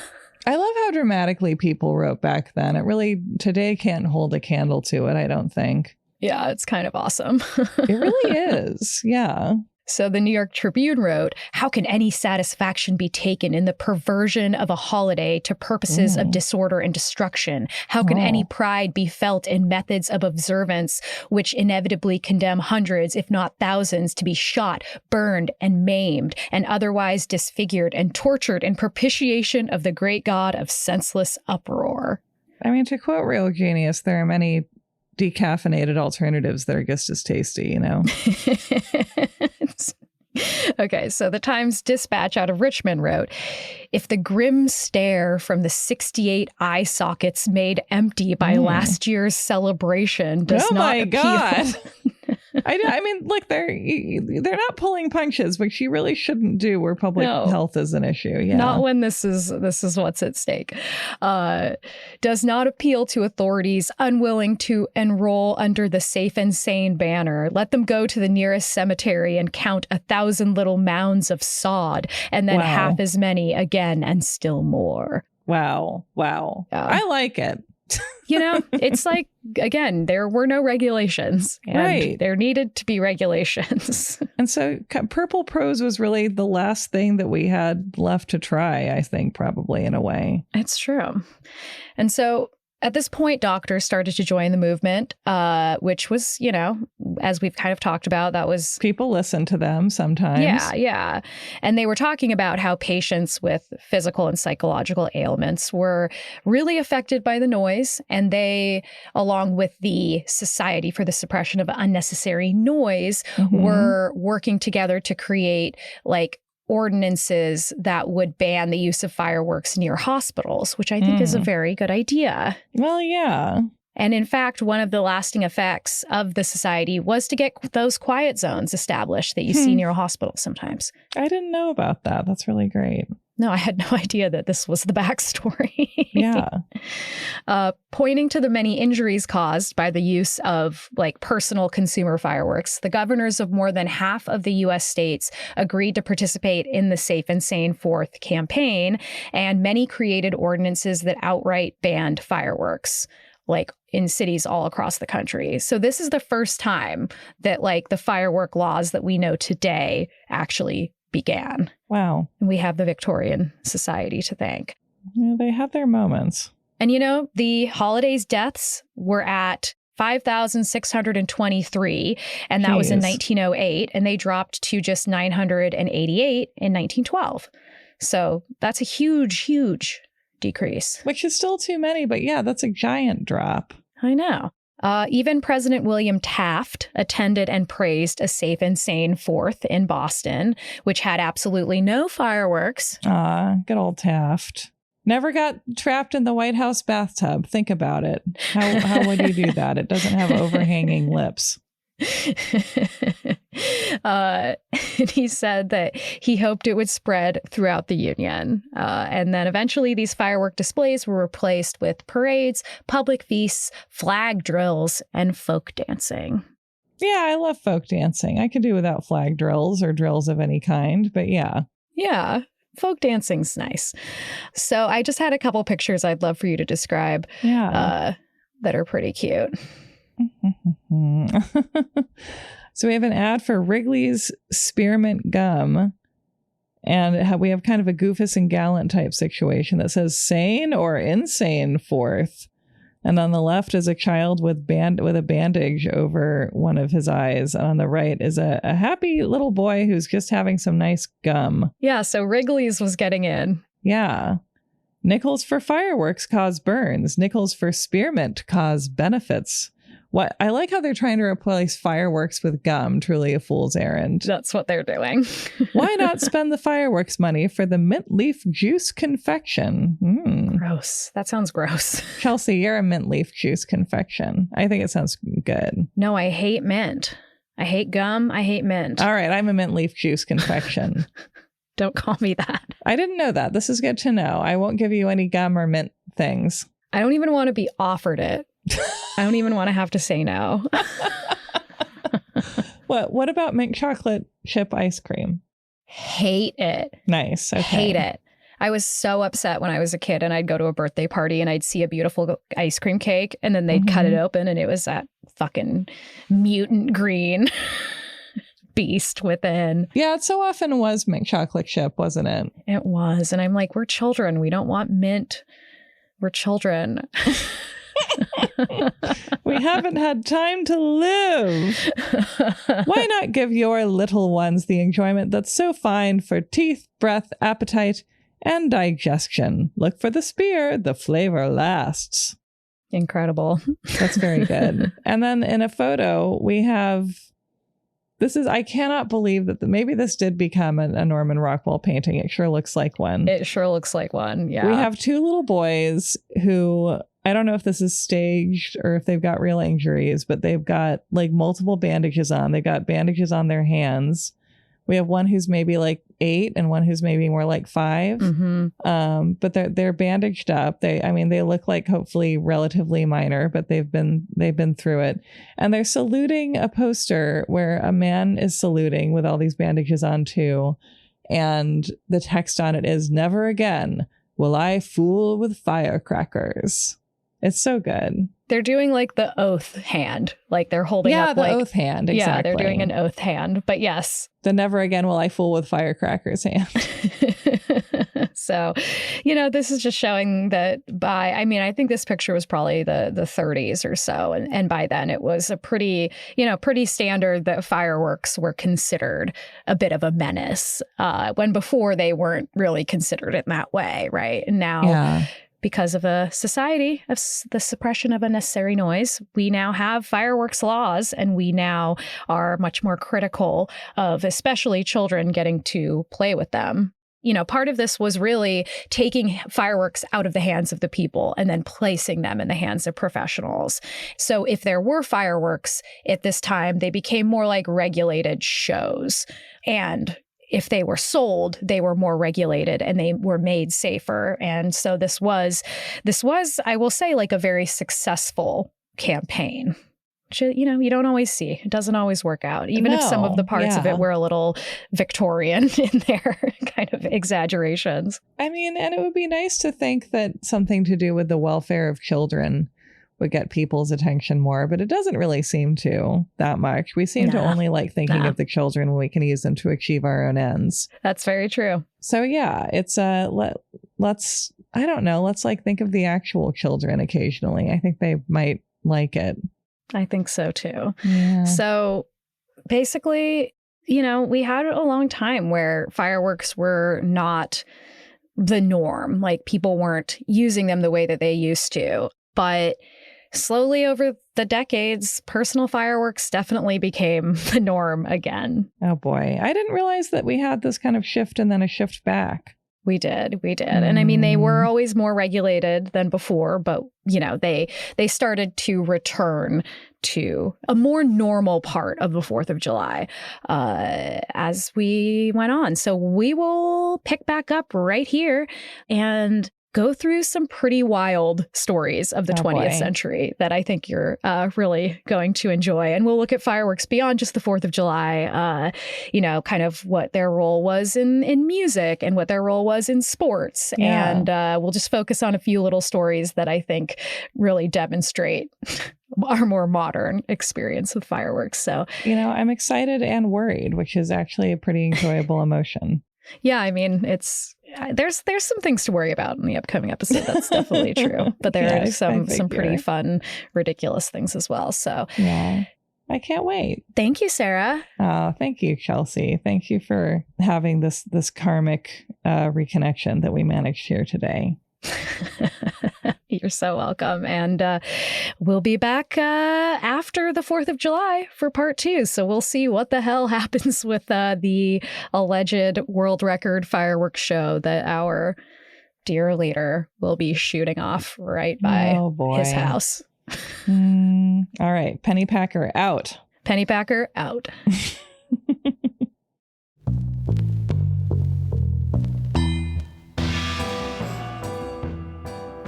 I love how dramatically people wrote back then. It really, today can't hold a candle to it, I don't think. Yeah, it's kind of awesome. It really is. Yeah. So the New York Tribune wrote, how can any satisfaction be taken in the perversion of a holiday to purposes of disorder and destruction? How can any pride be felt in methods of observance which inevitably condemn hundreds, if not thousands, to be shot, burned, and maimed, and otherwise disfigured and tortured in propitiation of the great god of senseless uproar? I mean, to quote Real Genius, there are many decaffeinated alternatives that are just as tasty, you know? Okay, so the Times Dispatch out of Richmond wrote, if the grim stare from the 68 eye sockets made empty by last year's celebration does not appeal. God. I mean, look, they're not pulling punches, which you really shouldn't do where public health is an issue. Yeah. Not when this is what's at stake. Does not appeal to authorities unwilling to enroll under the safe and sane banner. Let them go to the nearest cemetery and count 1,000 little mounds of sod, and then half as many again, and still more. Wow. I like it. It's like, again, there were no regulations. And there needed to be regulations. And so purple prose was really the last thing that we had left to try, I think, probably in a way. It's true. And so at this point, doctors started to join the movement, which was, as we've kind of talked about, that was... People listen to them sometimes. Yeah. And they were talking about how patients with physical and psychological ailments were really affected by the noise. And they, along with the Society for the Suppression of Unnecessary Noise, were working together to create ordinances that would ban the use of fireworks near hospitals, which I think is a very good idea. Well, yeah. And in fact, one of the lasting effects of the society was to get those quiet zones established that you see near a hospital sometimes. I didn't know about that. That's really great. No, I had no idea that this was the backstory. Yeah. Pointing to the many injuries caused by the use of personal consumer fireworks, the governors of more than half of the U.S. states agreed to participate in the Safe and Sane 4th campaign, and many created ordinances that outright banned fireworks, in cities all across the country. So this is the first time that the firework laws that we know today actually began. Wow. And we have the Victorian Society to thank. Yeah, they had their moments. And the holidays' deaths were at 5,623, and that was in 1908, and they dropped to just 988 in 1912. So that's a huge decrease. Which is still too many, but yeah, that's a giant drop. I know. Even President William Taft attended and praised a Safe and Sane 4th in Boston, which had absolutely no fireworks. Good old Taft. Never got trapped in the White House bathtub. Think about it. How would you do that? It doesn't have overhanging lips. He said that he hoped it would spread throughout the Union. And then eventually these firework displays were replaced with parades, public feasts, flag drills, and folk dancing. Yeah, I love folk dancing. I could do without flag drills or drills of any kind, but yeah. Yeah. Folk dancing's nice. So I just had a couple pictures I'd love for you to describe that are pretty cute. So we have an ad for Wrigley's Spearmint Gum, and we have kind of a Goofus and Gallant type situation that says sane or insane 4th. And on the left is a child with a bandage over one of his eyes. And on the right is a happy little boy who's just having some nice gum. Yeah, so Wrigley's was getting in. Yeah. Nickels for fireworks cause burns. Nickels for spearmint cause benefits. What I like how they're trying to replace fireworks with gum. Truly a fool's errand. That's what they're doing. Why not spend the fireworks money for the mint leaf juice confection? Gross. That sounds gross. Chelsey, you're a mint leaf juice confection. I think it sounds good. No, I hate mint. I hate gum. I hate mint. All right, I'm a mint leaf juice confection. Don't call me that. I didn't know that. This is good to know. I won't give you any gum or mint things. I don't even want to be offered it. I don't even want to have to say no. What about mint chocolate chip ice cream? Hate it. Nice. Okay. Hate it. I was so upset when I was a kid and I'd go to a birthday party and I'd see a beautiful ice cream cake and then they'd cut it open and it was that fucking mutant green beast within. Yeah, it so often was mint chocolate chip, wasn't it? It was. And I'm like, we're children. We don't want mint. We're children. We haven't had time to live. Why not give your little ones the enjoyment that's so fine for teeth, breath, appetite, and digestion? Look for the spear. The flavor lasts. Incredible. That's very good. And then in a photo, we have... I cannot believe that maybe this did become a Norman Rockwell painting. It sure looks like one. It sure looks like one, yeah. We have two little boys who I don't know if this is staged or if they've got real injuries, but they've got like multiple bandages on. They got bandages on their hands. We have one who's maybe like 8 and one who's maybe more like 5. But they're bandaged up. They look like hopefully relatively minor, but they've been through it. And they're saluting a poster where a man is saluting with all these bandages on too. And the text on it is, "Never again will I fool with firecrackers." It's so good. They're doing like the oath hand, like they're holding up the like oath hand. Exactly. Yeah, they're doing an oath hand. But yes, the "never again will I fool with firecrackers" hand. So, this is just showing that I think this picture was probably the 30s or so. And by then it was a pretty standard that fireworks were considered a bit of a menace when before they weren't really considered in that way. Right. And now, because of a society of the suppression of unnecessary noise, we now have fireworks laws, and we now are much more critical of especially children getting to play with them. Part of this was really taking fireworks out of the hands of the people and then placing them in the hands of professionals. So if there were fireworks at this time, they became more like regulated shows. And if they were sold, they were more regulated and they were made safer. And so this was, I will say, like a very successful campaign. You don't always see. It doesn't always work out, even if some of the parts of it were a little Victorian in their kind of exaggerations. And it would be nice to think that something to do with the welfare of children would get people's attention more, but it doesn't really seem to that much. We seem to only like thinking of the children when we can use them to achieve our own ends. That's very true. So yeah, it's let's like think of the actual children occasionally. I think they might like it. I think so too. Yeah. So basically, we had a long time where fireworks were not the norm. Like people weren't using them the way that they used to. But slowly over the decades, personal fireworks definitely became the norm again. Oh boy. I didn't realize that we had this kind of shift and then a shift back. We did. And they were always more regulated than before, but they started to return to a more normal part of the 4th of July as we went on. So we will pick back up right here and go through some pretty wild stories of the 20th century that I think you're really going to enjoy. And we'll look at fireworks beyond just the 4th of July, kind of what their role was in music and what their role was in sports. Yeah. And we'll just focus on a few little stories that I think really demonstrate our more modern experience with fireworks. So, I'm excited and worried, which is actually a pretty enjoyable emotion. Yeah, it's there's some things to worry about in the upcoming episode. That's definitely true. But there are some pretty fun, ridiculous things as well. So yeah, I can't wait. Thank you, Sarah. Oh, thank you, Chelsey. Thank you for having this karmic reconnection that we managed here today. You're so welcome. And we'll be back after the 4th of July for part 2. So we'll see what the hell happens with the alleged world record fireworks show that our dear leader will be shooting off right by his house. All right. Penny Packer out. Penny Packer out.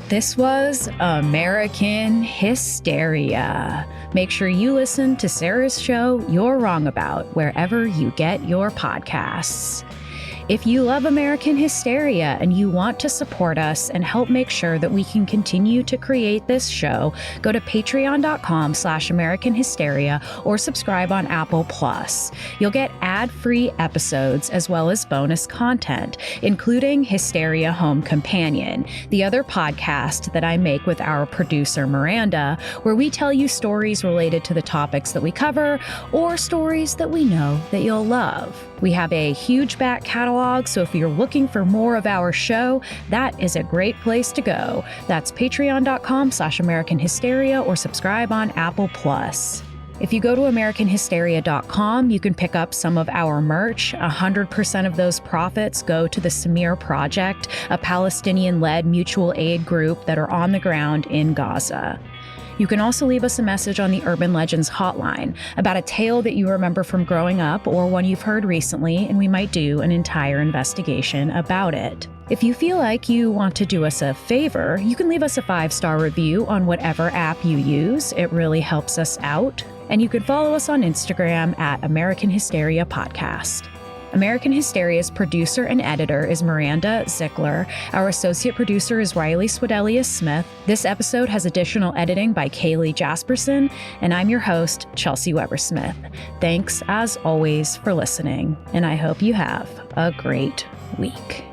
This was American Hysteria. Make sure you listen to Sarah's show, You're Wrong About, wherever you get your podcasts. If you love American Hysteria and you want to support us and help make sure that we can continue to create this show, go to patreon.com/American Hysteria or subscribe on Apple Plus. You'll get ad-free episodes as well as bonus content, including Hysteria Home Companion, the other podcast that I make with our producer Miranda, where we tell you stories related to the topics that we cover or stories that we know that you'll love. We have a huge back catalog, so if you're looking for more of our show, that is a great place to go. That's patreon.com/American Hysteria or subscribe on Apple Plus. If you go to AmericanHysteria.com, you can pick up some of our merch. 100% of those profits go to the Samir Project, a Palestinian-led mutual aid group that are on the ground in Gaza. You can also leave us a message on the Urban Legends hotline about a tale that you remember from growing up or one you've heard recently, and we might do an entire investigation about it. If you feel like you want to do us a favor, you can leave us a 5-star review on whatever app you use. It really helps us out. And you can follow us on Instagram at American Hysteria Podcast. American Hysteria's producer and editor is Miranda Zickler. Our associate producer is Riley Swedelius-Smith. This episode has additional editing by Kaylee Jasperson, and I'm your host, Chelsey Weber-Smith. Thanks, as always, for listening, and I hope you have a great week.